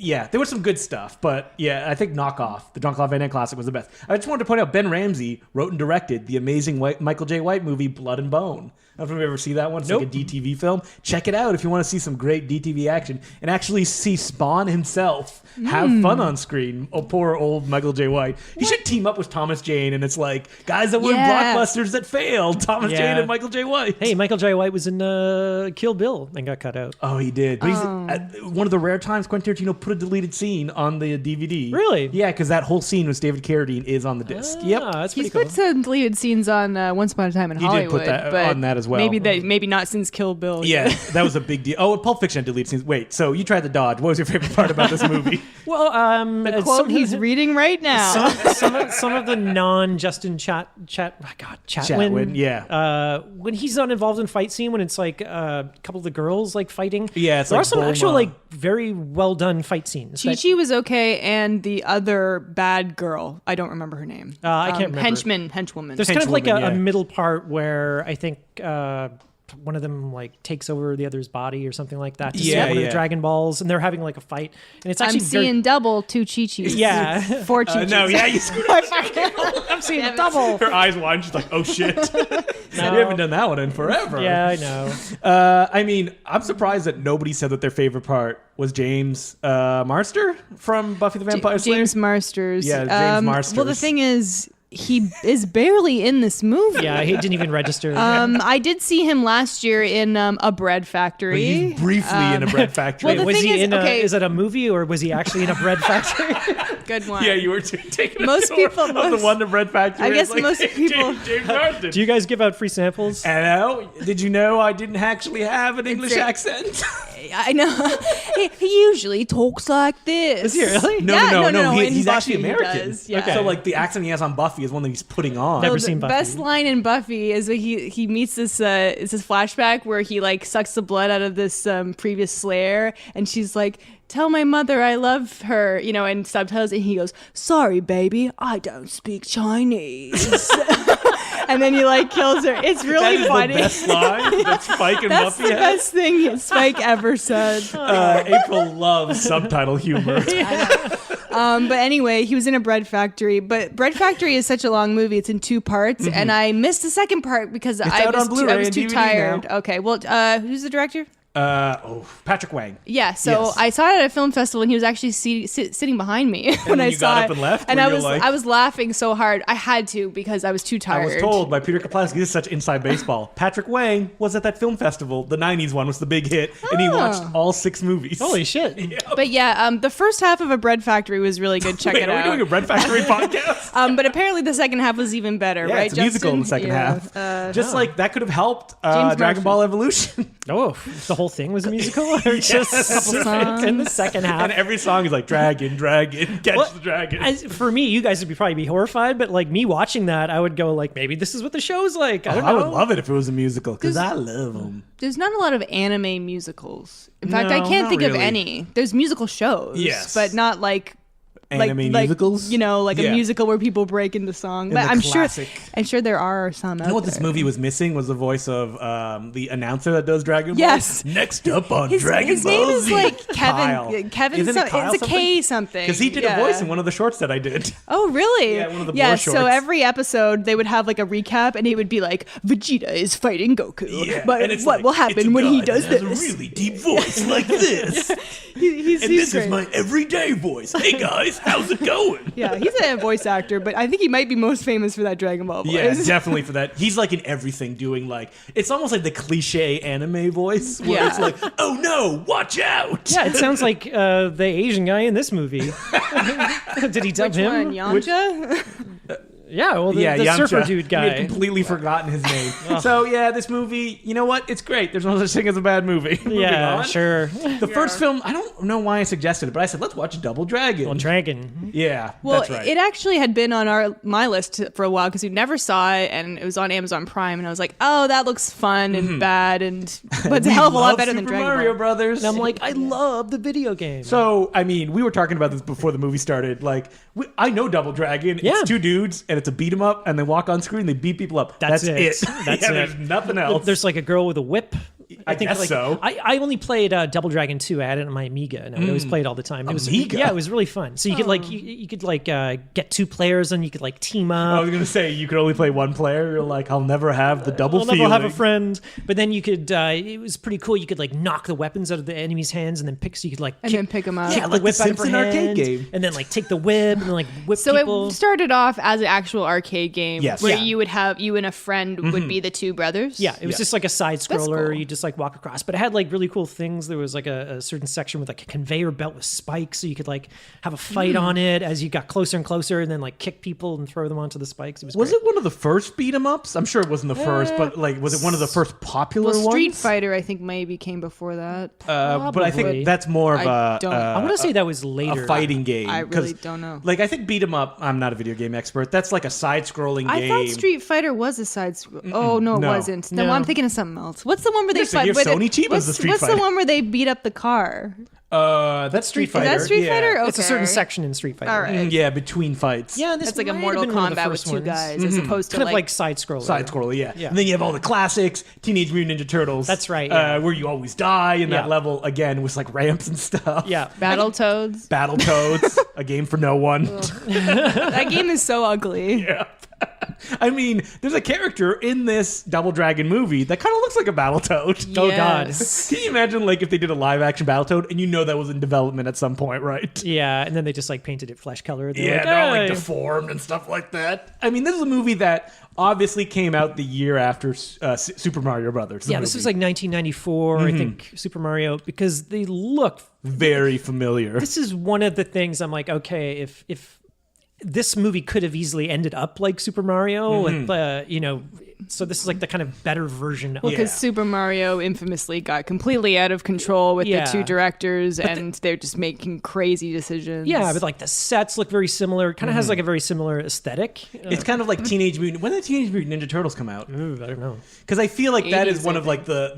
There was some good stuff, but yeah, I think Knockoff, the Jean-Claude Van Damme classic, was the best. I just wanted to point out Ben Ramsey wrote and directed the amazing Michael J. White movie Blood and Bone. I don't know if you ever see that one. It's like a DTV film. Check it out if you want to see some great DTV action and actually see Spawn himself have fun on screen. Oh, poor old Michael J. White. He should team up with Thomas Jane, and it's like guys that were in blockbusters that failed. Thomas Jane and Michael J. White. Hey, Michael J. White was in Kill Bill and got cut out. Oh, he did. But he's one of the rare times Quentin Tarantino put a deleted scene on the DVD. Really? Yeah, because that whole scene with David Carradine is on the disc. Yep. That's pretty He's cool. put some deleted scenes on Once Upon a Time in He did Hollywood. put that but on that as well. Maybe not since Kill Bill. Yeah, that was a big deal. Oh, Pulp Fiction had deleted scenes. Wait, so you tried to dodge. What was your favorite part about this movie? Well, The quote he's reading right now. some of the non-Justin Chatwin. Yeah. When he's not involved in fight scene, when it's like a couple of the girls like fighting. Yeah, it's there like are some Bulma. actual like very well done fight scenes. that- Chi-Chi was okay, and the other bad girl, I don't remember her name. I can't remember. Henchwoman. There's kind of like Henchwoman, a yeah. middle part where I think one of them like takes over the other's body or something like that to Yeah, one of yeah. the Dragon Balls, and they're having like a fight, and it's I'm actually seeing double 2 Chi-Chis. Yeah. 4 Chi-Chis. No, yeah, you screwed up. I'm seeing double. Her eyes wide. She's like, oh, shit. No. We haven't done that one in forever. Yeah, I know. I mean, I'm surprised that nobody said that their favorite part was James Marster from Buffy the Vampire Slayer. James Marsters. Yeah, James Marsters. Well, the thing is, he is barely in this movie. Yeah, he didn't even register. I did see him last year in A Bread Factory. He's briefly in a bread factory. Well, the was thing he is, in okay. is it a movie or was he actually in a bread factory? Good one. Yeah, you were taking Most a tour people- of most- the Wonder Bread Factory. I guess It's like, most people- James Marsden. Do you guys give out free samples? Hello? Did you know I didn't actually have an English a- accent? I know. He usually talks like this. Is he really? No. In He's actually Buffy he American. does, yeah. Okay. So like the accent he has on Buffy is one that he's putting on. Never The seen Buffy. best line in Buffy is when he meets this it's this flashback where he like sucks the blood out of this previous Slayer, and she's like, "Tell my mother I love her," in subtitles, and he goes, "Sorry, baby, I don't speak Chinese." And then he like kills her. It's really that is funny. the best line that Spike and That's Buffy the had. best thing Spike ever said. April loves subtitle humor. But anyway, he was in a bread factory. But Bread Factory is such a long movie; it's in 2 parts, and I missed the second part because I out on was Blu-ray too and DVD tired. now. Okay, well, who's the director? Patrick Wang. Yeah, so Yes. I saw it at a film festival, and he was actually sitting behind me when then I you saw got it. up and left? And Were I you was like- I was laughing so hard I had to because I was too tired. I was told by Peter Kaplanski, this is such inside baseball. Patrick Wang was at that film festival. The 90s one was the big hit, and he watched all 6 movies. Holy shit. But yeah, the first half of A Bread Factory was really good. Check Wait, it are we out. doing a Bread Factory podcast? But apparently the second half was even better, Yeah, right? it's a musical in the second Justin? half. Just like that could have helped James Dragon Murphy. Ball Evolution. Oh, the whole thing was a musical? Or just a couple songs. in the second half? And every song is like, dragon, catch Well, the dragon. For me, you guys would probably be horrified, but like me watching that, I would go like, maybe this is what the show's like. I don't know. I would love it if it was a musical, because I love them. There's not a lot of anime musicals. In fact, I No, can't not think of really. any. There's musical shows, Yes. but not like Anime musicals? like Yeah. a musical where people break into song. In But the I'm classic. sure there are some. You know what this movie was missing was the voice of the announcer that does Dragon Ball. Yes. Next up on His Dragon name Ball is Z. like Kyle. Kevin. Isn't it Kyle It's a K something. Because he did a voice in one of the shorts that I did. Oh, really? Yeah, one of the Yeah, Blur so shorts. every episode they would have like a recap, and it would be like, Vegeta is fighting Goku. But and it's what like, will it's a happen when he god does that this? has a really deep voice like this. He's And this great. is my everyday voice. Hey guys, how's it going? Yeah, he's a voice actor, but I think he might be most famous for that Dragon Ball voice. Yeah, definitely for that. He's like in everything doing like, it's almost like the cliche anime voice where Yeah. it's like, oh no, watch out. Yeah, it sounds like the Asian guy in this movie. Did he dub Which him? one, Yamcha? Yeah, well, the Yamcha. surfer dude We guy. had completely forgotten his name. So yeah, this movie, you know what? It's great. There's no such thing as a bad movie. Moving Yeah, on. sure. The first film, I don't know why I suggested it, but I said, let's watch Double Dragon. Well, Dragon. Yeah, Well, that's right. it actually had been on my list for a while because we never saw it, and it was on Amazon Prime, and I was like, oh, that looks fun and bad, but it's a We hell of a lot love better than Super Dragon Mario Ball. Brothers. And I'm like, I love the video game. So, I mean, we were talking about this before the movie started. Like, I know Double Dragon. Yeah. It's 2 dudes, and it's a beat 'em up, and they walk on screen, they beat people up. That's it. That's yeah, it. There's nothing else. There's like a girl with a whip. I guess so. I only played Double Dragon 2. I had it on my Amiga, and I would always play it all the time. It was Amiga? yeah, it was really fun. So you could like you could like get 2 players, and you could like team I up. was gonna say you could only play one player. You're like, I'll never have the double I'll feeling. never have a friend, but then you could. It was pretty cool. You could like knock the weapons out of the enemy's hands, and then pick. So you could like And then pick 'em up. kick Yeah, the like the whip out of her Simpson arcade hand, game. and then like take the whip and then like whip So people. it started off as an actual arcade game Yes. where Yeah. you and a friend would be the 2 brothers. Yeah, it was just like a side scroller. cool. You just like walk across, but it had like really cool things. There was like a certain section with like a conveyor belt with spikes, so you could like have a fight on it as you got closer and closer, and then like kick people and throw them onto the spikes. It was Was great. it one of the first beat 'em ups? I'm sure it wasn't the first, but like, was it one of the first popular Well, Street ones? Fighter, I think, maybe came before that. But I Probably. think that's more of I a. don't- I want to say that was later. a fighting game. I really 'cause, don't know. Like, I think beat 'em up. I'm not a video game expert. That's like a side-scrolling I game. thought Street Fighter was a side scroll. Oh no, it No. wasn't. Then No. I'm thinking of something else. What's the one where they Listen, you're where they- Sony cheap as what's, the Street what's Fighter. the one where they beat up the car? That's Street Is Fighter. that Street yeah. Fighter? It's a certain Okay. section in Street Fighter. All right. Yeah, between fights. Yeah, this That's like a might Mortal have been one of the Kombat with first 2 ones. guys, as opposed to Kind of like side scroller. Side scroller, yeah. Yeah. And then you have all the classics, Teenage Mutant Ninja Turtles. That's right, yeah. Where you always die in Yeah. that level again with like ramps and stuff. Yeah. Battletoads. Battletoads, a game for no one. That game is so ugly. Yeah. I mean, there's a character in this Double Dragon movie that kind of looks like a Battletoad. Oh, God. Yes. Can you imagine like if they did a live action Battletoad and you know that was in development at some point, right? Yeah, and then they just like painted it flesh color. They're Yeah, like, they're all like "Hey." deformed and stuff like that. I mean, this is a movie that obviously came out the year after Super Mario Brothers. the Yeah, this movie. was like 1994, I think, Super Mario, because they look. very familiar. This is one of the things I'm like, okay, if this movie could have easily ended up like Super Mario with, so this is like the kind of better version of Because Super Mario infamously got completely out of control with the two directors, and they're just making crazy decisions. Yeah, but like the sets look very similar. It kind of has like a very similar aesthetic. It's kind of like Teenage Mutant. When did Teenage Mutant Ninja Turtles come out? Ooh, I don't know. Because I feel like that 80s, is one of like the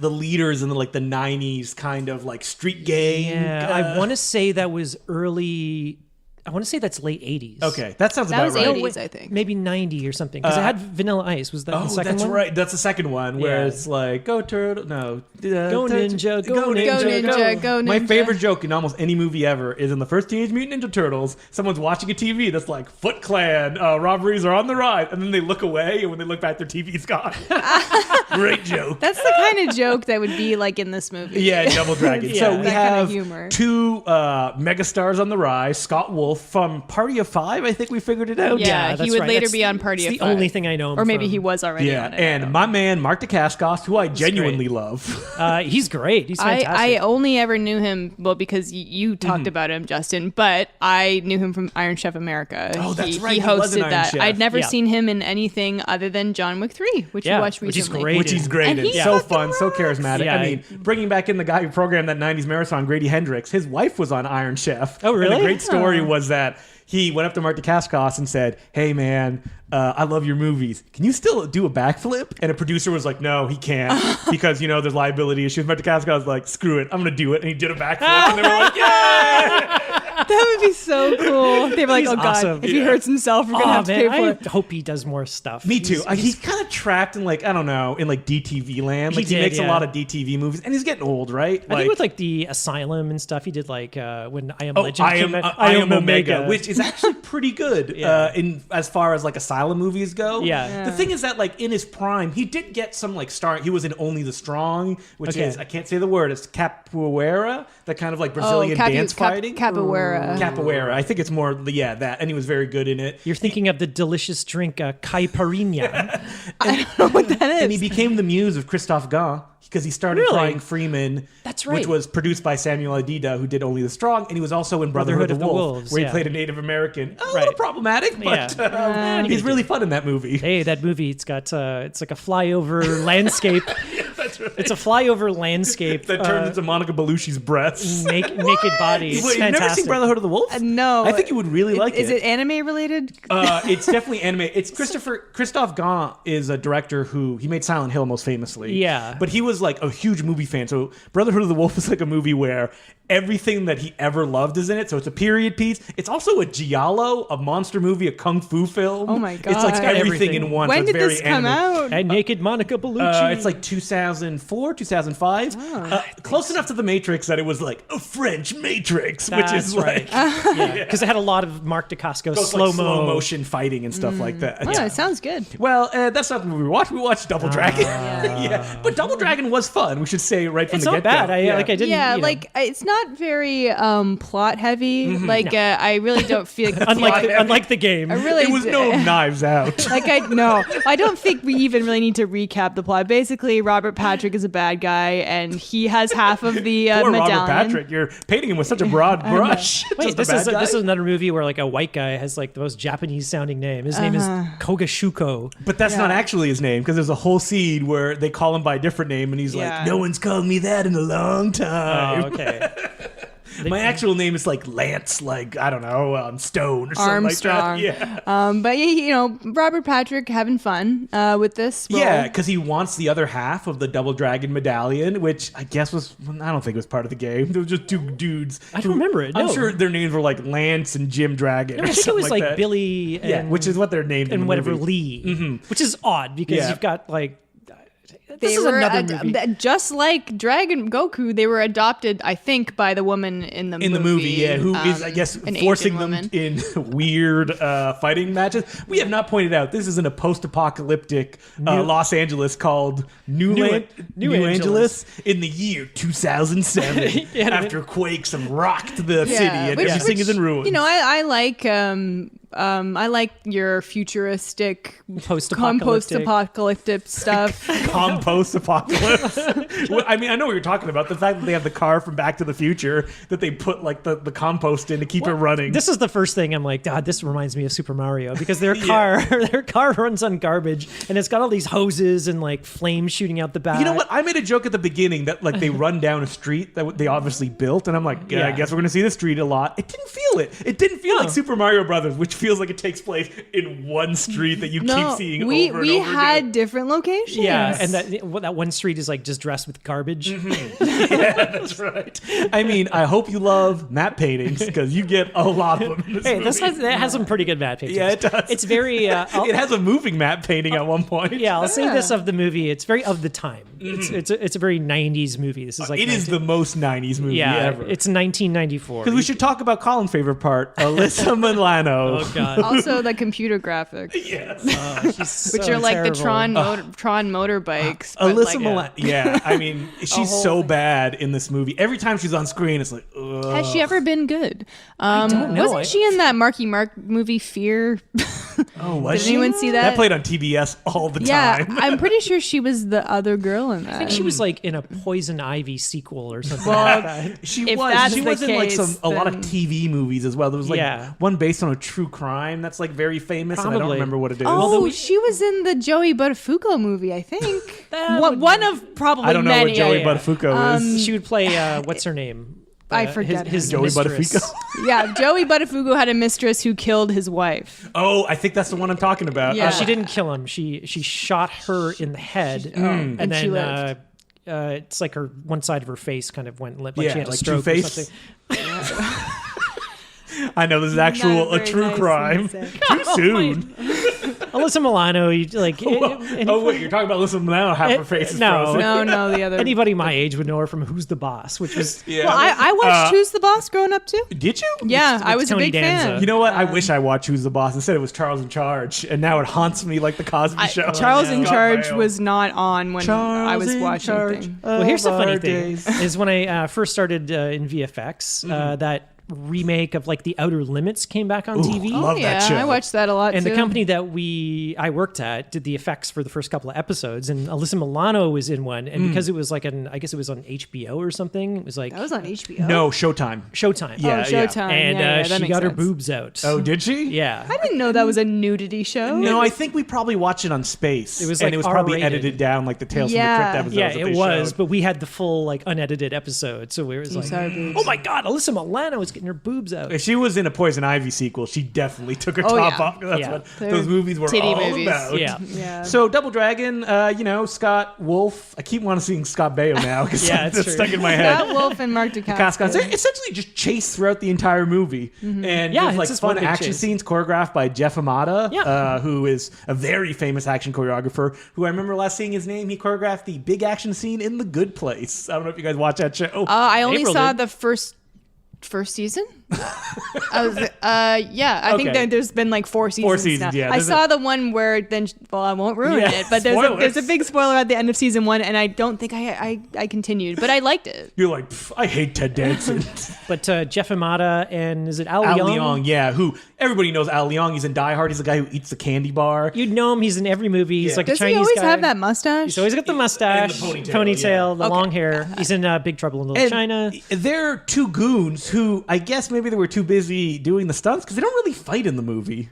leaders in the like the 90s kind of like street gang. Yeah, I want to say that was early. I want to say that's late 80s. Okay, that sounds That about was right. 80s, I think. Maybe 90 or something. Because it had Vanilla Ice. Was that the second that's one? right. That's the second one where Yeah. it's like, go turtle. No. Go ninja, go ninja, Go ninja, go ninja. My favorite joke in almost any movie ever is in the first Teenage Mutant Ninja Turtles, someone's watching a TV that's like, Foot Clan robberies are on the rise. And then they look away, and when they look back, their TV's gone. Great joke. That's the kind of joke that would be like in this movie. Yeah, Double Dragon. Yeah. So we That kind have of humor. two megastars on the rise. Scott Wolf from Party of Five, I think we figured it out. Yeah, that's he would right. later That's be on Party it's of the Five. only thing I know him Or maybe from. he was already Yeah, on it. I and don't know. my man Mark Dacascos, who I genuinely love. He's great. He's fantastic. I only ever knew him, well, because you talked about him, Justin, but I knew him from Iron Chef America. Oh, that's he, right, He he was in hosted Iron that. Chef. I'd never Yeah. seen him in anything other than John Wick 3, which we watched which is recently. great. Which he's great And in. he So fucking fun, so charismatic. Yeah. I mean, bringing back in the guy who programmed that 90s marathon, Grady Hendrix, his wife was on Iron Chef. Oh, really? And the great story was that he went up to Mark Dacascos and said, hey, man, I love your movies. Can you still do a backflip? And a producer was like, no, he can't because, there's liability issues. Mark Dacascos was like, screw it, I'm going to do it. And he did a backflip. And they were like, yay! That would be so cool. They were like, He's oh, God, awesome. if he hurts himself, we're going to have to pay for it. I hope he does more stuff. Me too. He's- He's kind of trapped in like, I don't know, in like DTV land. Like he did, makes a yeah. lot of DTV movies and he's getting old, right? I think with like the Asylum and stuff, he did like when I Am Oh, Legend I came am, out. I am Omega, which is actually pretty good Yeah. in as far as like Asylum movies go. Yeah. The thing is that like in his prime, he did get some like star. He was in Only the Strong, which Okay. is I can't say the word. It's capoeira, that kind of like Brazilian dance fighting. Capoeira. Capoeira. I think it's more that, and he was very good in it. You're thinking of the delicious drink caipirinha. I don't know what that is. And he became the muse of Christophe Gans because he started Really? Flying Freeman. That's right. Which was produced by Samuel Adida, who did Only the Strong, and he was also in Brotherhood of the Wolves, where he yeah. played a Native American. A little Right. problematic, but Yeah. he's really fun in that movie. Hey, that movie, it's got it's like a flyover landscape. That's right. It's a flyover landscape That turns into Monica Bellucci's breasts. naked body. It's Wait, you've never seen fantastic. Brotherhood of the Wolves? No. I think you would really like it. Is it anime related? It's definitely anime. It's Christophe Gans is a director who he made Silent Hill most famously. Yeah. But he was like a huge movie fan. So Brotherhood of the Wolf is like a movie where everything that he ever loved is in it. So it's a period piece. It's also a giallo, a monster movie, a kung fu film. Oh my It's like God. It's got everything everything. in one. When so it's did very this come anime. out? And naked Monica Bellucci. It's like 2004, 2005. Close enough to the Matrix that it was like a French Matrix, which is That's right. like Because it had a lot of Mark Dacascos goes slow like slow motion fighting and stuff like that. Oh, it sounds good. Well, that's not the movie we watched. We watched Double Dragon. Yeah. But Double Dragon was fun. We should say right from It's the not get-go. bad. I didn't. Yeah, you know. like it's not very plot heavy. Like I really don't feel like unlike the game. I really It was no Knives Out. like I don't think we even really need to recap the plot. Basically, Robert Patrick is a bad guy, and he has half of the Poor medallion. Robert Patrick. You're painting him with such a broad brush. Wait, Just a bad guy? this is another movie where like a white guy has like the most Japanese sounding name. His name is Kogashuko. But that's not actually his name because there's a whole scene where they call him by a different name and he's Yeah. like, no one's called me that in a long time. Oh, okay. My actual name is like Lance, like, I don't know, Stone or something Armstrong. like that. Yeah. But Robert Patrick having fun with this role. Yeah, because he wants the other half of the Double Dragon medallion, which I guess I don't think it was part of the game. There was just two dudes. I don't remember it, I'm no. sure their names were like Lance and Jim Dragon. I or think it something was like that. Billy and, Yeah, which is what they're named in and the whatever movie. Lee, which is odd because Yeah. you've got like They this is were another movie. just like Dragon Goku. They were adopted, I think, by the woman in the movie. Yeah, who is, I guess, an forcing Asian them woman. in weird fighting matches. We have not pointed out this is in a post-apocalyptic Los Angeles called New Angeles in the year 2007 Yeah, after quakes have rocked the city and everything is in ruins. I like your futuristic Post-apocalyptic. post-apocalyptic stuff. Post-apocalypse. Well, I mean, I know what you're talking about. The fact that they have the car from Back to the Future that they put like the compost in to keep it running. This is the first thing I'm like, God, this reminds me of Super Mario because their car runs on garbage and it's got all these hoses and like flames shooting out the back. You know what? I made a joke at the beginning that like they run down a street that they obviously built, and I'm like, I guess we're gonna see the street a lot. It didn't feel it. It didn't feel like Super Mario Brothers, which feels like it takes place in one street that you keep seeing over and over we had again. different locations. Yeah, and that one street is like just dressed with garbage. Yeah, that's right. I mean, I hope you love matte paintings because you get a lot of them in this movie. It has some pretty good matte paintings. Yeah, it does. It's very. It has a moving matte painting at one point. Yeah, I'll say this of the movie. It's very of the time. It's a very 90s movie. This is like it is the most 90s movie ever. It's 1994. Because we should talk about Colin's favorite part, Alyssa Milano. Oh God. Also, the computer graphics, Yes. which are like the Tron motorbikes. but Alyssa like Milano. Yeah, I mean, she's so bad in this movie. Every time she's on screen, it's like, ugh. Has she ever been good? don't know. Wasn't she in that Marky Mark movie Fear? Oh, was Did she? anyone see that? That played on TBS all the Yeah, time. I'm pretty sure she was the other girl in that. I think she was like in a Poison Ivy sequel or something like that. She If was. that's She the was in like case, a lot of then- TV movies as well. There was like Yeah. one based on a true crime that's like very famous, and I don't Probably. remember what it is. Oh, she was in the Joey Buttafuoco movie, I think. One of probably I don't know many. what Joey yeah. Buttafuoco is. She would play what's her name? I forget his Joey mistress. Buttafuoco. Yeah, Joey Buttafuoco had a mistress who killed his wife. Oh, I think that's the one I'm talking about. Yeah. She didn't kill him. She shot her in the head, and And she then lived. it's like her one side of her face kind of went limp, like Yeah, she had a like stroke or Two-Face. something. I know this is Not actual a very true nice crime. thing to say. Too soon. Alyssa Milano, like Oh wait, you're talking about Alyssa Milano. Half her face is no. frozen. No, the other. anybody my age would know her from Who's the Boss, which was Yeah. Well, I watched Who's the Boss growing up too. Did you? Yeah, I was a Tony big Danza. fan. You know what? I wish I watched Who's the Boss. Instead, it was Charles in Charge, and now it haunts me like the Cosby Show. Charles in Scott Charge Baio. was not on when I was in watching charge things. Well, here's the of funny our thing: days. is when I first started in VFX, that remake of like The Outer Limits came back on TV. love that Yeah, show. I watched that a lot And too. the company that I worked at did the effects for the first couple of episodes, and Alyssa Milano was in one. And because it was like I guess it was on HBO or something. It was like that was on HBO. No, Showtime. Showtime. Yeah, Oh, Showtime. And yeah, that she makes got her sense. boobs out. Oh, did she? Yeah. I didn't know that was a nudity show. No, I think we probably watched it on Space. It was, and like, it was probably R-rated. edited down like the Tales Yeah. from the Crypt episodes. Yeah, that it they was, showed. but we had the full like unedited episode, so we were like, saw her boobs. "Oh my god, Alyssa Milano is getting her boobs out." If she was in a Poison Ivy sequel, she definitely took her Oh, top yeah. off. That's Yeah. what They're those movies were titty all movies. about. Yeah. Yeah. So Double Dragon, Scott Wolf. I keep wanting to sing Scott Baio now because Yeah, it's that's true. stuck in my head. Scott Wolf and Mark Cascons. They're DeCascos. essentially just chase throughout the entire movie, and Yeah, there's it's like just one fun big action chase. scenes choreographed by Jeff Amata, Yeah. who is a very famous action choreographer. Who I remember last seeing his name. He choreographed the big action scene in The Good Place. I don't know if you guys watch that show. I only April saw did. the first season. I think Okay. that there's been like four seasons. seasons, now. yeah. I There's saw the one where I won't ruin Yeah, it, but there's spoilers. a big spoiler at the end of season 1, and I don't think I continued, but I liked it. You're like, I hate Ted Danson. But Jeff Amata and is it Al Al Leong? Leong, yeah, who everybody knows Al Leong. He's in Die Hard. He's the guy who eats the candy bar. You'd know him. He's in every movie. He's Yeah. like Does a Chinese he always guy. have that mustache? He's always got the mustache, And the ponytail, the Okay. long hair. He's in Big Trouble in Little And China. They're two goons who I guess maybe they were too busy doing the stunts because they don't really fight in the movie.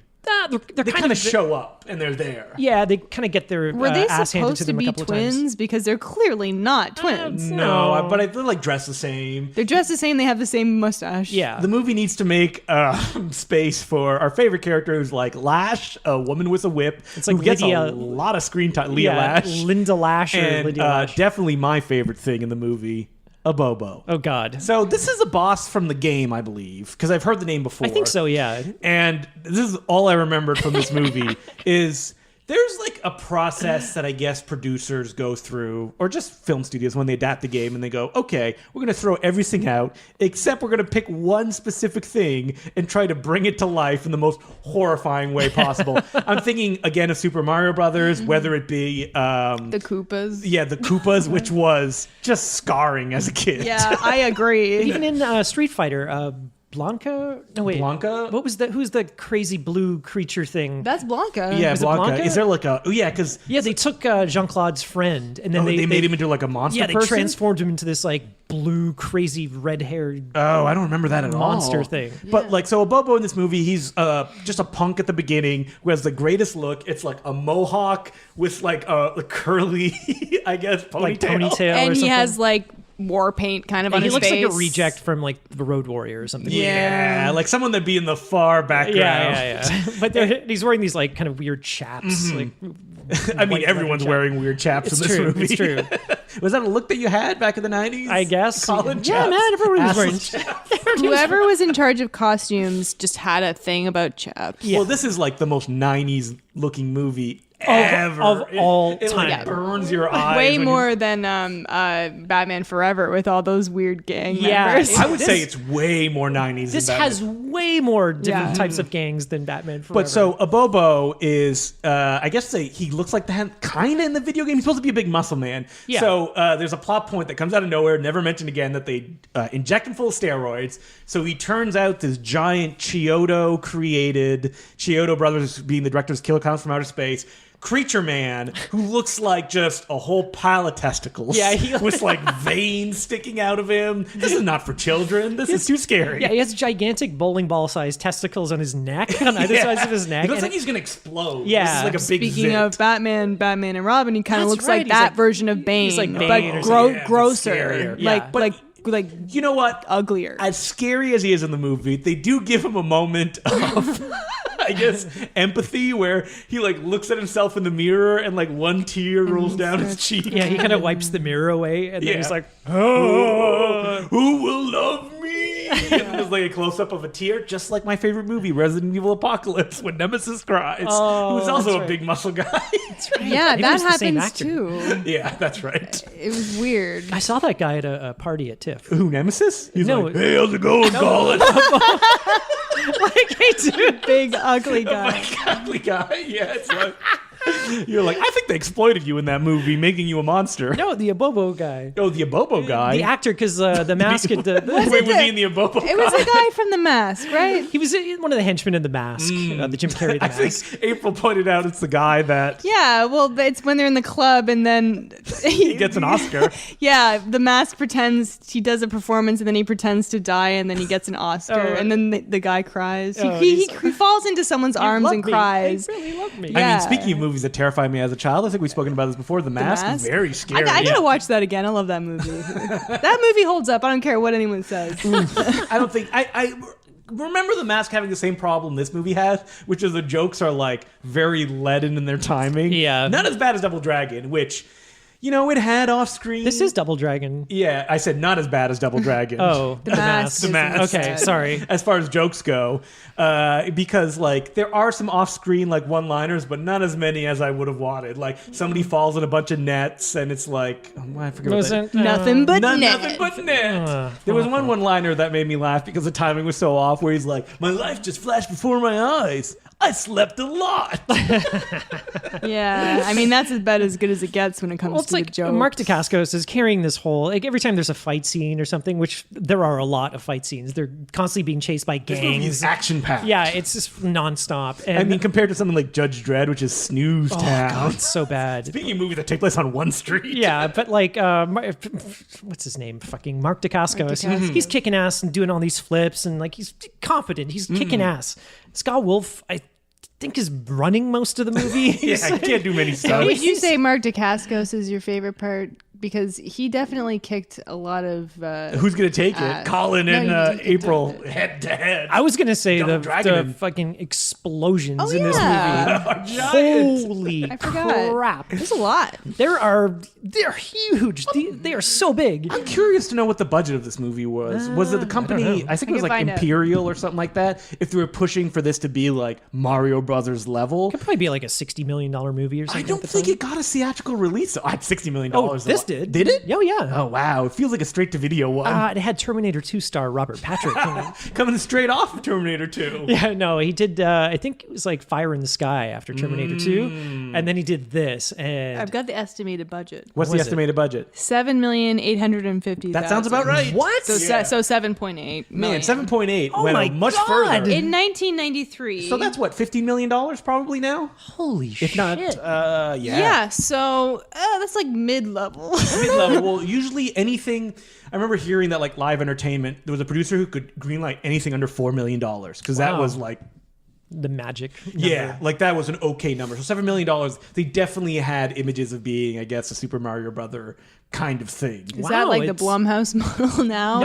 They're They kind of show up and they're there. Yeah, they kind of get their Were they ass handed supposed to to them a be couple of twins? times. Because they're clearly not twins. No, but they're like dressed the same. They're dressed the same. They have the same mustache. Yeah. The movie needs to make space for our favorite character who's like Lash, a woman with a whip. It's like who gets Lydia- a lot of screen time. Leah Lash. Linda Lash or And Lydia Lash. definitely my favorite thing in the movie, a Bobo. Oh God. So this is a boss from the game, I believe, because I've heard the name before. I think so. Yeah. And this is all I remembered from this movie is there's like a process that I guess producers go through, or just film studios when they adapt the game and they go, okay, we're going to throw everything out, except we're going to pick one specific thing and try to bring it to life in the most horrifying way possible. I'm thinking again of Super Mario Brothers, whether it be The Koopas. the Koopas, which was just scarring as a kid. Yeah, I agree. Even in Street Fighter, Blanca? No, wait. Blanca? What was that? Who's the crazy blue creature thing? That's Blanca. Yeah, Is it Blanca. Blanca? Is there like a... Oh, yeah, because... Yeah, they took Jean-Claude's friend, and then they made him into like a monster Yeah, they person? transformed him into this like blue, crazy, red-haired Oh, I don't remember that at monster all. thing. But like, so Abobo in this movie, he's just a punk at the beginning who has the greatest look. It's like a mohawk with like a curly, I guess, ponytail. Like ponytail or And he something. has like war paint kind of on he his looks face. like a reject from like the Road Warrior or something. Yeah, like someone that'd be in the far background. Yeah. But he's wearing these like kind of weird chaps. Like, I mean, white everyone's leather wearing weird chaps It's in this true. movie. It's true. Was that a look that you had back in the 90s? I guess. Colin Yeah, chaps. man, everyone was wearing Assless chaps. Whoever was in charge of costumes just had a thing about chaps. Yeah. Well, this is like the most 90s looking movie ever. of all it time. like burns your eyes. Way when you- more than Batman Forever with all those weird gang Yeah, members. I would This- say it's way more 90s This than Batman. has way more different Yeah. types of gangs than Batman Forever. But so Abobo is, I guess he looks like that kind of in the video game. He's supposed to be a big muscle man. Yeah. So there's a plot point that comes out of nowhere, never mentioned again, that they inject him full of steroids. So he turns out this giant Chiodo brothers being the directors of Kill Counts from Outer Space, creature man who looks like just a whole pile of testicles. Yeah, he- with like veins sticking out of him. This is not for children. This is too scary. yeah, he has gigantic bowling ball sized testicles on his neck, on either sides of his neck. He looks and like he's gonna explode. Yeah. This is like a big Speaking zit. of Batman and Robin, he kind of That's looks right, like he's that like- version of Bane, he's like Bane but or something. Yeah, but grosser, scarier. Yeah. like But- like You know what? uglier. As scary as he is in the movie, they do give him a moment of, I guess, empathy where he like looks at himself in the mirror and like one tear rolls down his cheek. yeah, he kind of wipes the mirror away, and then Yeah. he's like, Oh, who will love me? And there's like a close up of a tear, just like my favorite movie, Resident Evil Apocalypse, when Nemesis cries. Oh, who's also that's a right. big muscle guy. Yeah, Maybe that it's the same happens actor. too. Yeah, that's right. It was weird. I saw that guy at a party at TIFF. Who, Nemesis? He's No, like, hey, how's it going, Colin? Like, hey, dude. Big ugly guy. Ugly guy. Yeah, it's like you're like, I think they exploited you in that movie, making you a monster. No, the Abobo guy. Oh, the Abobo guy. The actor, because the mask at the Wait, was he in the Abobo It was guy? the guy from The Mask, right? he was one of the henchmen in the mask, the Jim Carrey I the mask. think April pointed out it's the guy that Yeah, well, it's when they're in the club and then he gets an Oscar. Yeah, the mask pretends he does a performance and then he pretends to die and then he gets an Oscar Oh, and then the guy cries. Oh, He falls into someone's You arms love and me. cries. They really love me. I Yeah. mean, speaking of movies that terrified me as a child, I think we've spoken about this before. The Mask, Mask? very scary. I gotta watch that again. I love that movie. That movie holds up. I don't care what anyone says. I don't think I remember The Mask having the same problem this movie has, which is the jokes are like very leaden in their timing. Yeah. Not as bad as Double Dragon, which, you know, it had off screen. This is Double Dragon. Yeah, I said not as bad as Double Dragon. Oh, The Mask. The Mask. Okay, sorry. As far as jokes go, because like there are some off-screen like one-liners, but not as many as I would have wanted. Like somebody falls in a bunch of nets, and it's like I forget what that. Nothing but net. Nothing but net. There was one-liner that made me laugh because the timing was so off, where he's like, "My life just flashed before my eyes. I slept a lot." Yeah, I mean that's about as good as it gets when it comes Well, it's to the like joke. Mark Dacascos is carrying this whole, like every time there's a fight scene or something, which there are a lot of fight scenes, they're constantly being chased by This movie is gangs. action-packed. Yeah, it's just nonstop. And I mean, compared to something like Judge Dredd, which is snooze oh town. god, it's so bad. Speaking of movies that take place on one street. Yeah, but like, what's his name? Fucking Mark Dacascos. Dacascos. He's kicking ass and doing all these flips, and like he's confident. He's kicking ass. Scott Wolf, I think, is running most of the movie. Yeah, I can't do many Would stunts. you say Mark Dacascos is your favorite part? Because he definitely kicked a lot of. Who's gonna take it? Colin no, and you didn't get April to- head to head. I was gonna say Double the Dragon. fucking explosions Oh, in this yeah. movie. Are giant. Holy I forgot. crap! There's a lot. They're huge. They are so big. I'm curious to know what the budget of this movie was. Was it the company? I think it was can like find out. Imperial or something like that. If they were pushing for this to be like Mario Brothers level, Could probably be like a $60 million movie or I something. don't at the think time. it got a theatrical release. Oh, $60 million. Oh, is a this did. Did it? Oh, yeah. Oh, wow. It feels like a straight-to-video one. It had Terminator 2 star Robert Patrick. Coming straight off of Terminator 2. Yeah, no, he did, I think it was like Fire in the Sky after Terminator 2. And then he did this. And I've got the estimated budget. What's the estimated budget? $7,850,000. That sounds about right. What? So, Yeah. so 7.8 Man, million. 7.8 Oh went my much God. further. In 1993. So that's what, $15 million probably now? Holy shit. If not, yeah. Yeah, so that's like mid-level. Mid-level. Well, usually anything. I remember hearing that like live entertainment, there was a producer who could greenlight anything under $4 million because that Wow. was like, The magic number. yeah, like that was an okay number. So $7 million, they definitely had images of being, I guess, a Super Mario Brother kind of thing. Is Wow, that like the it's- Blumhouse model now?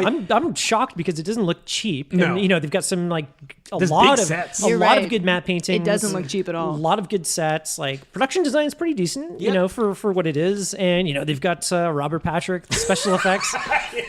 I'm shocked because it doesn't look cheap. No. And, you know, they've got some like a There's lot big of sets. a You're lot right. of good matte paintings. It doesn't look cheap at all. A lot of good sets. Like production design is pretty decent, you Yeah. know, for what it is. And you know, they've got Robert Patrick, the special effects.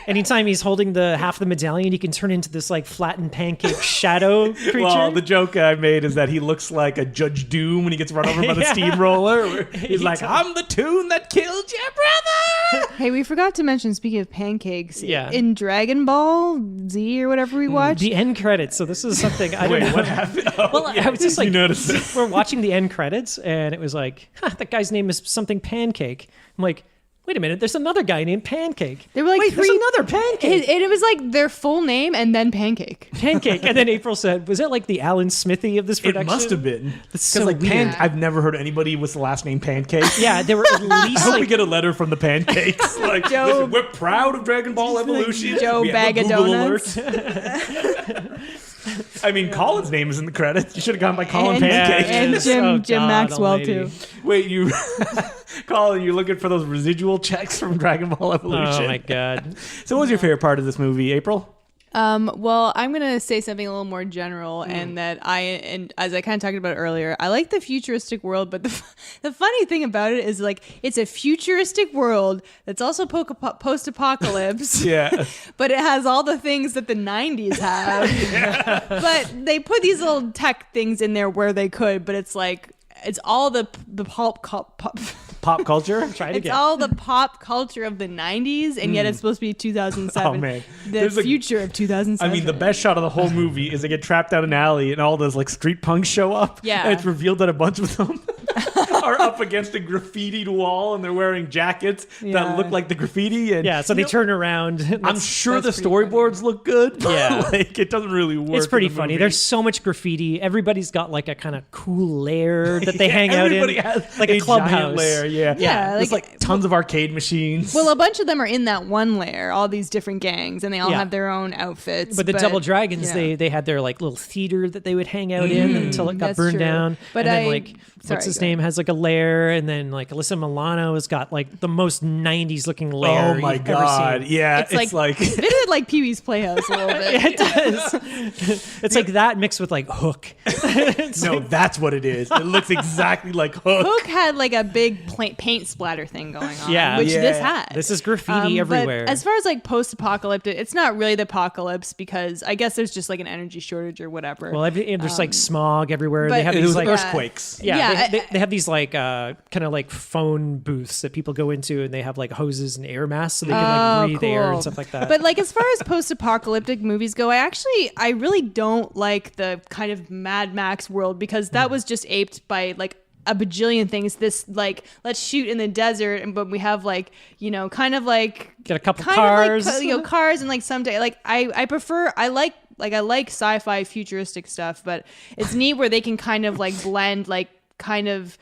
Anytime he's holding the half of the medallion, he can turn into this like flattened pancake shadow creature. Well, the joke I made is that he looks like a Judge Doom when he gets run over by the Yeah. steamroller. Where he's He like, does. I'm the tune that killed your brother. Hey, we forgot to mention, speaking of pancakes, Yeah. in Dragon Ball Z or whatever we watched, the end credits. So this is something I don't Wait, know. what happened? Oh, Well, I was just like, you noticed this? we're watching the end credits, and it was like, that guy's name is something Pancake. I'm like, wait a minute, there's another guy named Pancake. There were like wait, three- there's another Pancake. it was like their full name and then pancake. Pancake. And then April said, was that like the Alan Smithy of this It production? must have been. Because so like weird. I've never heard anybody with the last name Pancake. Yeah, there were at I least hope we like, get a letter from the Pancakes. Like, Joe- listen, we're proud of Dragon Ball Evolution. Joe We have Bag a of Google Donuts. alert. I mean, Colin's name is in the credits. You should have gone by Colin And- Pancake. and Jim- Oh, Jim God Maxwell, almighty. too. Wait, you, Colin, you're looking for those residual checks from Dragon Ball Evolution. Oh my God. So, what was your favorite part of this movie, April? Well, I'm gonna say something a little more general, and as I kind of talked about earlier, I like the futuristic world, but the funny thing about it is like it's a futuristic world that's also post-apocalypse. Yeah. But it has all the things that the 90s have. But they put these little tech things in there where they could, but it's like it's all the pop Pop culture? Try it it's again. all the pop culture of the 90s, and yet it's supposed to be 2007. Oh, man. The There's a- future of 2007. I mean, the best shot of the whole movie is they get trapped down an alley and all those like street punks show up. Yeah. And it's revealed that a bunch of them are up against a graffitied wall and they're wearing jackets Yeah. that look like the graffiti. And Yeah, so they you know, turn around. I'm sure the that's pretty storyboards look good. But Yeah. like it doesn't really work. It's pretty in the funny. movie. There's so much graffiti. Everybody's got like a kind of cool lair that they Yeah, hang out in. everybody has Like a giant clubhouse. lair. Yeah. Yeah, There's like- like tons of arcade machines. Well, a bunch of them are in that one layer, all these different gangs, and they all Yeah. have their own outfits. But the Double Dragons, you know. they had their like little theater that they would hang out in until it got That's burned true. down. But and then I- like sorry, what's his go name has like a lair, and then like Alyssa Milano has got like the most '90s looking lair. Oh my you've ever god. seen. Yeah. It's like a bit of like Pee Wee's Playhouse a little bit. It does. It's like that mixed with like Hook. no, that's what it is. It looks exactly like Hook. Hook had like a big paint splatter thing going on, Yeah. which this Yeah. had. This is graffiti everywhere. But as far as like post-apocalyptic, it's not really the apocalypse because I guess there's just like an energy shortage or whatever. well, there's like smog everywhere. but- They have It these was like earthquakes. Yeah, Yeah, they have these like kind of like phone booths that people go into, and they have like hoses and air masks so they can like breathe air and stuff like that. But like as far as post-apocalyptic movies go, I really don't like the kind of Mad Max world because that was just aped by like a bajillion things. This like let's shoot in the desert, but we have like kind of like Get a couple kind cars. of like cars and like someday like I prefer I like sci-fi futuristic stuff, but it's neat where they can kind of like blend like kind of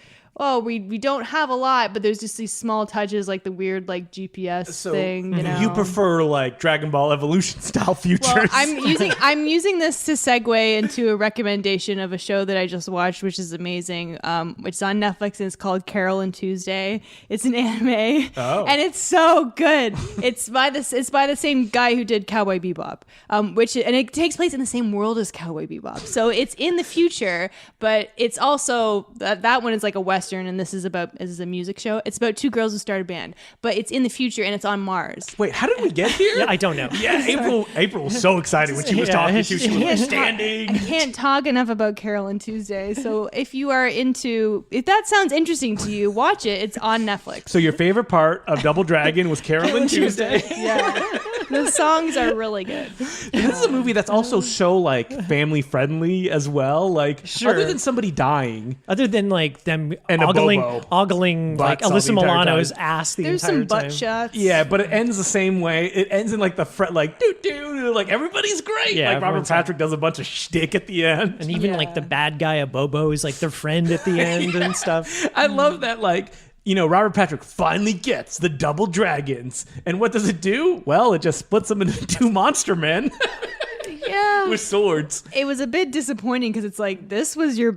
we don't have a lot, but there's just these small touches like the weird like GPS thing. You prefer like Dragon Ball Evolution style futures. Well, I'm using this to segue into a recommendation of a show that I just watched, which is amazing. It's on Netflix and it's called Carol and Tuesday. It's an anime, and it's so good. It's by the same guy who did Cowboy Bebop, and it takes place in the same world as Cowboy Bebop. So it's in the future, but it's also that one is like a Western Western, and this is a music show. It's about two girls who start a band, but it's in the future and it's on Mars. Wait, how did we get here? Yeah, I don't know. Yeah, April was so excited when she was talking. She was standing. I can't talk enough about Carol and Tuesday. So if that sounds interesting to you, watch it. It's on Netflix. So your favorite part of Double Dragon was Carol and Tuesday. Yeah. The songs are really good. This is a movie that's also so like family friendly as well. Like, other than somebody dying, other than like them and ogling like butts all Alyssa the entire Milano's time. ass the There's entire some butt time. shots. Yeah, but it ends the same way. It ends in like the like doo doo, like everybody's great. Yeah, like Robert everyone's Patrick does a bunch of shtick at the end. And even like the bad guy, a Bobo, is like their friend at the end and stuff. I love that, like, Robert Patrick finally gets the double dragons. And what does it do? Well, it just splits them into two monster men. Yeah. With swords. It was a bit disappointing because it's like, this was your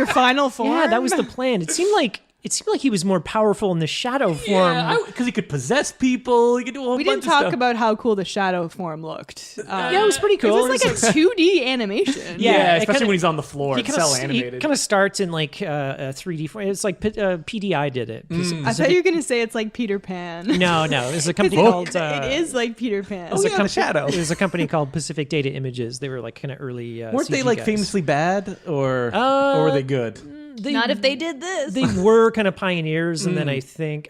final form. Yeah, that was the plan. It seemed like he was more powerful in the shadow form. Yeah, because he could possess people. He could do a whole We bunch didn't talk of stuff. about how cool the shadow form looked. Yeah, it was pretty cool. It was like a 2D animation. Yeah, it especially kinda- when he's on the floor. It's cell He animated. kind of starts in like a 3D form. It's like PDI did it. I thought you were going to say it's like Peter Pan. No, it's a company Oh. called... It is like Peter Pan. Oh, yeah, the shadow. It was a company called Pacific Data Images. They were like kind of early Weren't they CG like guys. famously bad, or were they good? Not if they did this. They were kind of pioneers, and then I think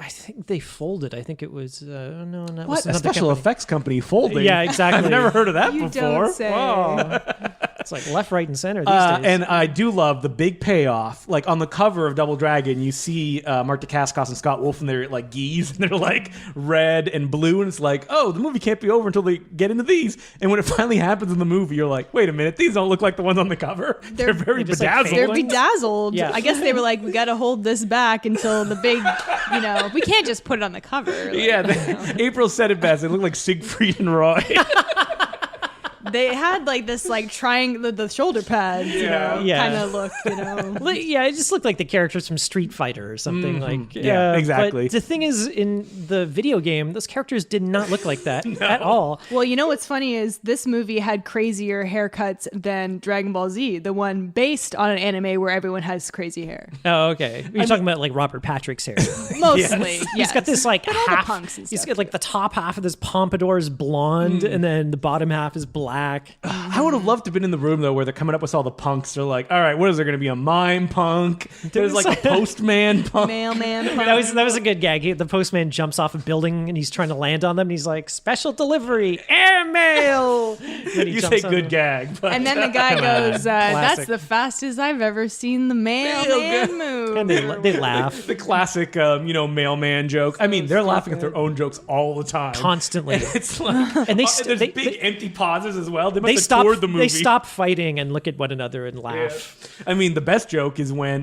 they folded. I think it was no, that What? was A another special company. effects company folding? Yeah, exactly. I've never heard of that You before. don't say. It's like left, right, and center these days. And I do love the big payoff. Like on the cover of Double Dragon, you see Mark Dacascos and Scott Wolf, and they're like geese, and they're like red and blue, and it's like, oh, the movie can't be over until they get into these. And when it finally happens in the movie, you're like, wait a minute, these don't look like the ones on the cover. They're very just, like, bedazzled. They're bedazzled. Yeah. I guess they were like, we got to hold this back until the big, we can't just put it on the cover. Like, Yeah, April said it best. They look like Siegfried and Roy. They had like this like trying the shoulder pads, Yeah. kind of look, Yeah, it just looked like the characters from Street Fighter or something. Like Yeah, exactly. But the thing is, in the video game, those characters did not look like that at all. Well, what's funny is this movie had crazier haircuts than Dragon Ball Z, the one based on an anime where everyone has crazy hair. Oh, okay. You're talking about like Robert Patrick's hair. Mostly, yes. He's got this like But all the half. punks and He's stuff, got like the top half of this pompadour is blonde, and then the bottom half is black. I would have loved to have been in the room though, where they're coming up with all the punks. They're like, all right, what is there going to be? A mime punk? There's like a postman punk. Mailman. That was a good gag. The postman jumps off a building and he's trying to land on them. And he's like, "Special delivery, airmail." You say good gag, but And then the guy goes, "That's Classic. the fastest I've ever seen the mailman move." And they laugh the classic, mailman joke. I mean, they're laughing at their own jokes all the time. constantly. It's like, And they there's big empty pauses as well. They must They have stop. toured the movie. They stop fighting and look at one another and laugh. I mean, the best joke is when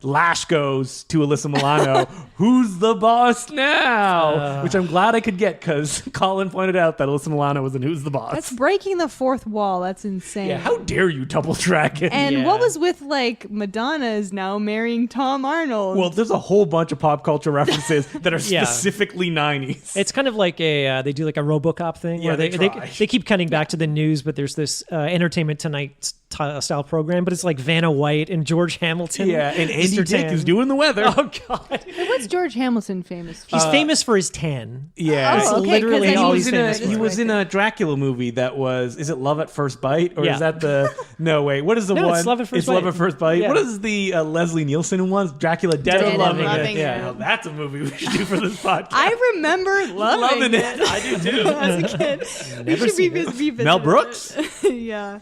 Lash goes to Alyssa Milano, "Who's the boss now?" Which I'm glad I could get because Colin pointed out that Alyssa Milano was in "Who's the Boss." That's breaking the fourth wall. That's insane. Yeah, how dare you, Double Dragon? And Yeah. what was with like Madonna is now marrying Tom Arnold? Well, there's a whole bunch of pop culture references that are Yeah. specifically 90s. It's kind of like they do like a RoboCop thing Yeah, where they they try. keep cutting back to the news, but there's this Entertainment Tonight style program, but it's like Vanna White and George Hamilton. Yeah, and Andy Mr. Dick Tan. is doing the weather. Oh God, What's George Hamilton famous for? he's famous for his tan. Yeah. That's Oh, okay, 'cause literally then all he he's was in a- famous for. He was in a Dracula movie that was, is it Love at First Bite? Or Yeah. is that the, no, wait, what is the No, one? it's Love at First It's Love Bite. at First Bite. Yeah. What is the Leslie Nielsen one? Dracula Dead, Dead and and Loving Loving It. It. Yeah, now that's a movie we should do for this podcast. I remember loving it I do too. as a kid. We should seen be it. visited. Mel Brooks? Yeah.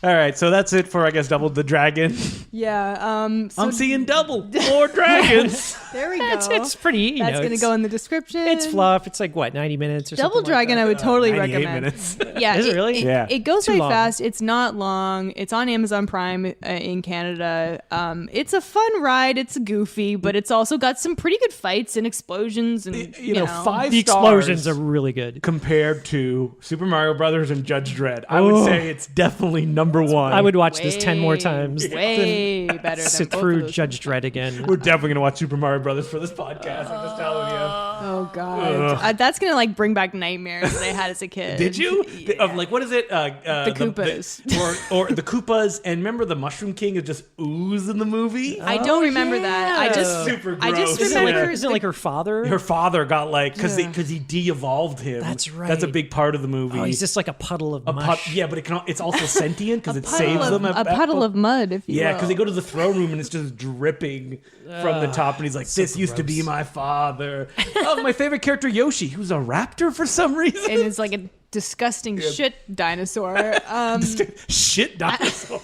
All right, so that's it for, I guess, Double the Dragon. Yeah. So I'm seeing double. More dragons. there we go. It's pretty. That's going to it's- go in the description. It's fluff. It's like what 90 minutes or Double something Dragon, Like I would totally 98 recommend. minutes. Yeah, Is it really? Yeah. It goes Too very long. fast. It's not long. It's on Amazon Prime in Canada. It's a fun ride. It's goofy, but it's also got some pretty good fights and explosions and You know, 5 The explosions stars are really good. compared to Super Mario Brothers and Judge Dredd. I would say it's definitely number one. I would watch this 10 more times. Way better than Sit both of through those. Judge Dredd again. We're definitely going to watch Super Mario Brothers for this podcast. I'm just telling you. Oh Oh God, that's gonna like bring back nightmares that I had as a kid. Did you? Yeah. Of like, what is it? The Koopas. or the Koopas. And remember the Mushroom King is just ooze in the movie? I don't remember that. I just Super I just gross. remember Isn't it like her father? Her father got like, because he de-evolved him. That's right. That's a big part of the movie. Oh, he's just like a puddle of mush. Yeah, but it's also sentient because it saves them. a puddle of mud, if you Yeah, will. because they go to the throne room and it's just dripping from the top, and he's like, "This used to be my father." Oh, my favorite character, Yoshi, who's a raptor for some reason. and it's like a disgusting shit dinosaur. Shit dinosaur.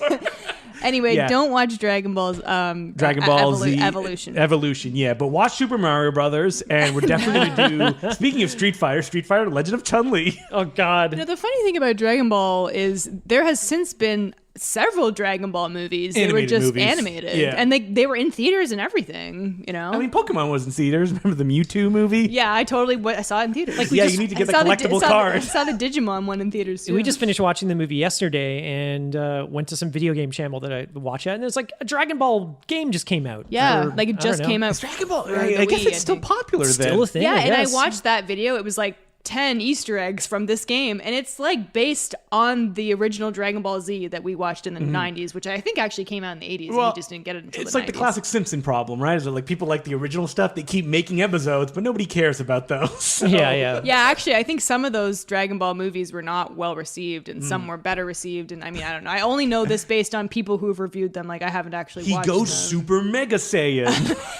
Anyway, Yeah. don't watch Dragon Ball's Dragon Ball Z Evolution. yeah, but watch Super Mario Brothers, and we're definitely gonna do. Speaking of Street Fighter, Legend of Chun-Li. Oh God. You know, the funny thing about Dragon Ball is there has since been several Dragon Ball movies. They were Animated just movies. animated, Yeah. and they were in theaters and everything. You know, I mean, Pokemon was in theaters. Remember the Mewtwo movie? yeah, I saw it in theaters. Like, Yeah, you need to get the collectible card. I saw the Digimon one in theaters too. We just finished watching the movie yesterday and went to some video game channel that I watch at, and it's like a Dragon Ball game just came out. yeah, for, like it I just don't know, came out. Dragon Ball. for I the guess Wii, it's still think. popular then. Still a thing. Yeah, and I guess. watched that video. It was like 10 Easter eggs from this game, and it's like based on the original Dragon Ball Z that we watched in the 90s, which I think actually came out in the 80s, and Well, we just didn't get it until It's the like 90s. the classic Simpson problem, right? Is that like people like the original stuff, they keep making episodes, but nobody cares about those. So- Yeah. Yeah, actually, I think some of those Dragon Ball movies were not well received, and some were better received. And I mean, I don't know. I only know this based on people who have reviewed them. Like, I haven't actually He watched goes them. Super Mega Saiyan.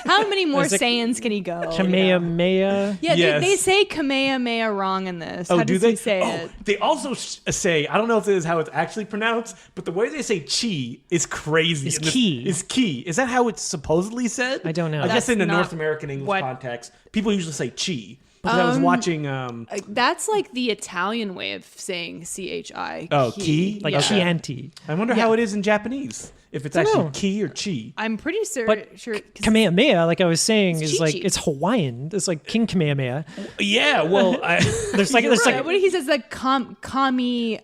How many more Is it Saiyans can he go? you know? Kamehameha. Yeah, Yes. they say Kamehameha wrong in this. Oh, How do does they he say it? They also say, I don't know if this is how it's actually pronounced, but the way they say chi is crazy. Is in this- ki. Is ki. Is that how it's supposedly said? I don't know. I guess That's in the not North American English what- context, people usually say chi. Because I was watching. That's like the Italian way of saying CHI. Oh, ki? Like yeah. Chianti. I wonder how it is in Japanese. If it's don't actually know. ki or chi. I'm pretty sure. But sure 'cause Kamehameha, like I was saying, It's is like Chi-Chi. it's Hawaiian. It's like King Kamehameha. Yeah, well, There's like what did he says? That kami.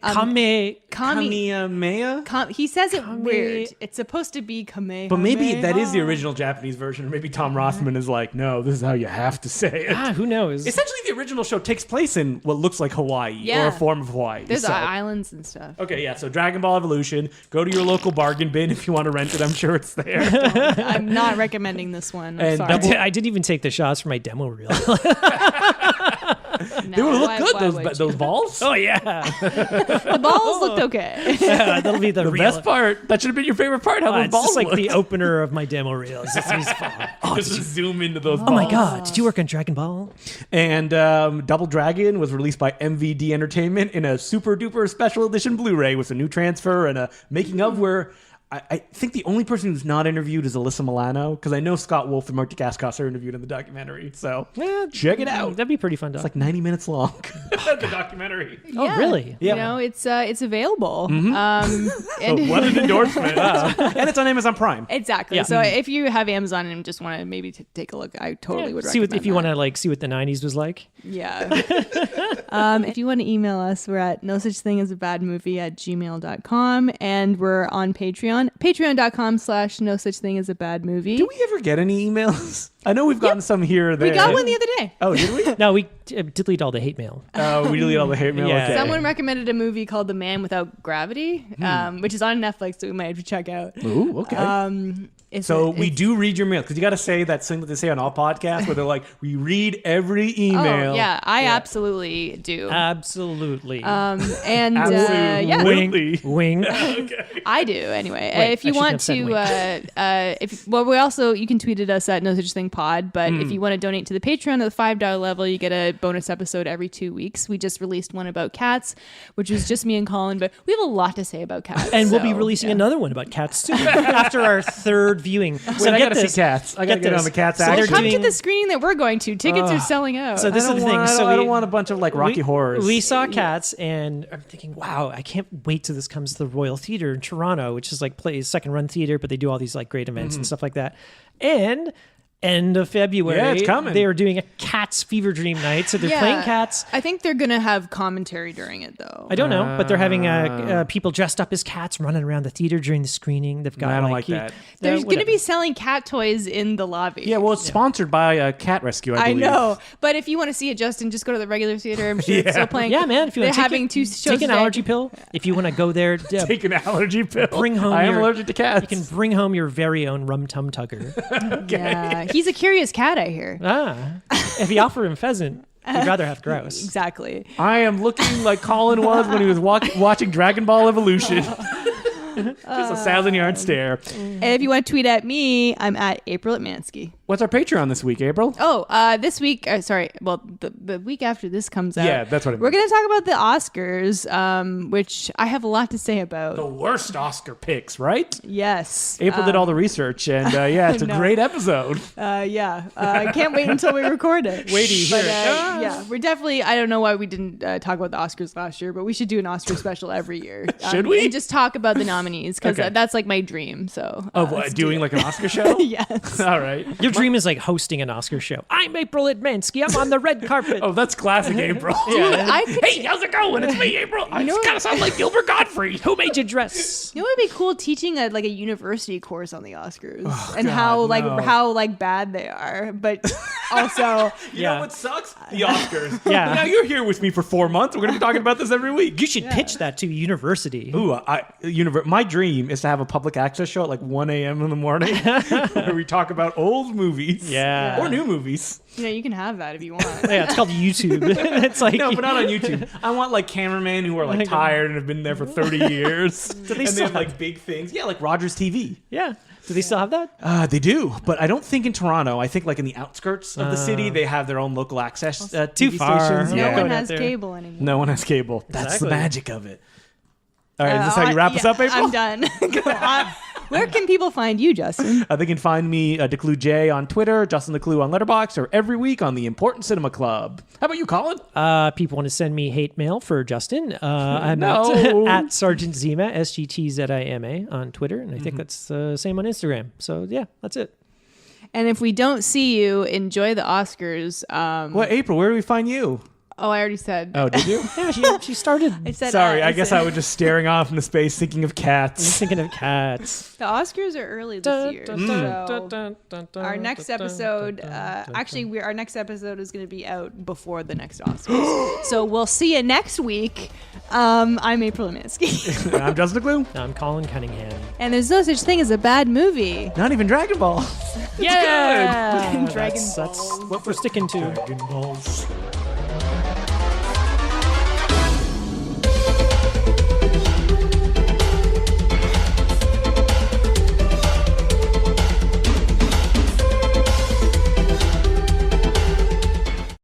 Kamehameha? He says it weird. It's supposed to be Kamehameha. But maybe that is the original Japanese version, or maybe Tom Rothman is like, no, this is how you have to say it. Who knows? Essentially, the original show takes place in what looks like Hawaii, Yeah. or a form of Hawaii. There's so. islands and stuff. Okay, yeah, so Dragon Ball Evolution. Go to your local bargain bin if you want to rent it. I'm sure it's there. I'm not recommending this one. I'm And sorry. I didn't even take the shots for my demo reel. No, They would look why- good, why would you? those balls. Oh yeah, The balls looked okay. that'll be the, The real. best part. That should have been your favorite part, how those It's balls just like look. the opener of my demo reel. It's just these fun. Just zoom into those balls. Oh my god, did you work on Dragon Ball? And Double Dragon was released by MVD Entertainment in a super duper special edition Blu-ray with a new transfer and a making of where I think the only person who's not interviewed is Alyssa Milano, because I know Scott Wolf and Mark Dacascos are interviewed in the documentary. So check it out. That'd be pretty fun. It's like 90 minutes long. The documentary. Oh, Yeah. really? Yeah. You know, it's available. So what an endorsement. And it's on Amazon Prime. Exactly. Yeah. So if you have Amazon and just want to maybe take a look, I totally would See what recommend if you that. want to see what the '90s was like. Yeah. If you want to email us, we're at no such thing as a bad movie at gmail.com, and we're on Patreon, patreon.com/no such thing as a bad movie. Do we ever get any emails? I know we've gotten some here or there. We got one the other day. Oh, did we? No, we delete all the hate mail. We delete all the hate mail. Yeah. Okay. Someone recommended a movie called The Man Without Gravity, which is on Netflix, so we might have to check out. Ooh, okay. So we do read your mail, because you got to say that thing that they say on all podcasts where they're like, we read every email. Oh, yeah, I absolutely do. Absolutely. And Absolutely. yeah, wing, wing. I do anyway. Wait, If I you shouldn't want have said to, we also, you can tweet at us at No Such Thing Pod. But if you want to donate to the Patreon at the $5 level, you get a bonus episode every 2 weeks. We just released one about cats, which was just me and Colin. But we have a lot to say about cats, And we'll be so, releasing yeah. another one about cats soon after our third viewing. Wait, I gotta see cats. I gotta get on the cats So action. they're Come to doing- the screening that we're going to. Tickets are selling out. So this is the thing. I So don't we- want a bunch of like Rocky horrors. We saw Cats, and I'm thinking, wow, I can't wait till this comes to the Royal Theatre in Toronto, which is like plays second run theater, but they do all these like great events and stuff like that. And end of February. Yeah, it's coming. They are doing a Cats Fever Dream night, so they're playing cats. I think they're gonna have commentary during it though. I don't know, but they're having people dressed up as cats running around the theater during the screening. They've got I don't like that. There's gonna be selling cat toys in the lobby. Yeah, well, it's sponsored by Cat Rescue, I believe. I know, but if you want to see it, Justin, just go to the regular theater. I'm sure it's still playing. Yeah, man. If you want they're to having two shows take an today. allergy pill. If you want to go there, Take an allergy pill. bring home. I am allergic to cats. You can bring home your very own Rum Tum Tugger. Yeah, he's a curious cat, I hear. If you offer him pheasant, he'd rather have grouse. Exactly. I am looking like Colin was when he was watching Dragon Ball Evolution. Just a 1,000-yard stare. And if you want to tweet at me, I'm at April at Mansky. What's our Patreon this week, April? Oh, this week, the week after this comes out. Yeah, that's what I mean. We're going to talk about the Oscars, which I have a lot to say about. The worst Oscar picks, right? Yes. April did all the research, and it's a No. great episode. I can't wait until we record it. Wait till you hear it. Yeah, we're definitely, I don't know why we didn't talk about the Oscars last year, but we should do an Oscar special every year. Should we? And just talk about the nominees, because Okay. that's like my dream. So Of let's do doing it. like an Oscar show? Yes. All right. Your dream is like hosting an Oscar show. I'm April Edmansky. I'm on the red carpet. Oh, that's classic April. I could Hey, how's it going? It's me, April. I know- kind of sound like Gilbert Gottfried. Who made you dress? You know what would be cool? Teaching a university course on the Oscars and God, no. how bad they are, but also You know what sucks? The Oscars. Yeah. Now you're here with me for 4 months. We're going to be talking about this every week. You should pitch that to university. Ooh, my dream is to have a public access show at like 1 a.m. in the morning where we talk about old movies. Yeah. Or new movies. you can have that if you want. Yeah, it's called YouTube. It's like No, but not on YouTube. I want like cameramen who are like tired and have been there for 30 years. Do they and still they have like big things. Yeah, like Rogers TV. Yeah. Do they still have that? They do, but I don't think in Toronto. I think like in the outskirts of the city, they have their own local access too TV far. stations. No Yeah. one Going out has there. cable anymore. No one has cable. That's the Exactly. magic of it. All right, is this how you wrap us up, April? I'm done. Go on. Where can people find you, Justin? They can find me, Declue J on Twitter, Justin Declue on Letterboxd, or every week on the Important Cinema Club. How about you, Colin? People want to send me hate mail for Justin. I'm No. at Sergeant Zima, SGTZIMA on Twitter, and I think that's the same on Instagram. So yeah, that's it. And if we don't see you, enjoy the Oscars. What, April, where do we find you? Oh, I already said. Oh, did you? Yeah, she started I said. Sorry, I guess said- I was just staring off into space thinking of cats. thinking of cats. The Oscars are early this year. So our next episode, our next episode is going to be out before the next Oscars. So we'll see you next week. I'm April Lemansky. I'm Justin Declue. I'm Colin Cunningham. And there's no such thing as a bad movie. Not even Dragon Ball. Yeah, Dragon that's what we're sticking to. Dragon Balls.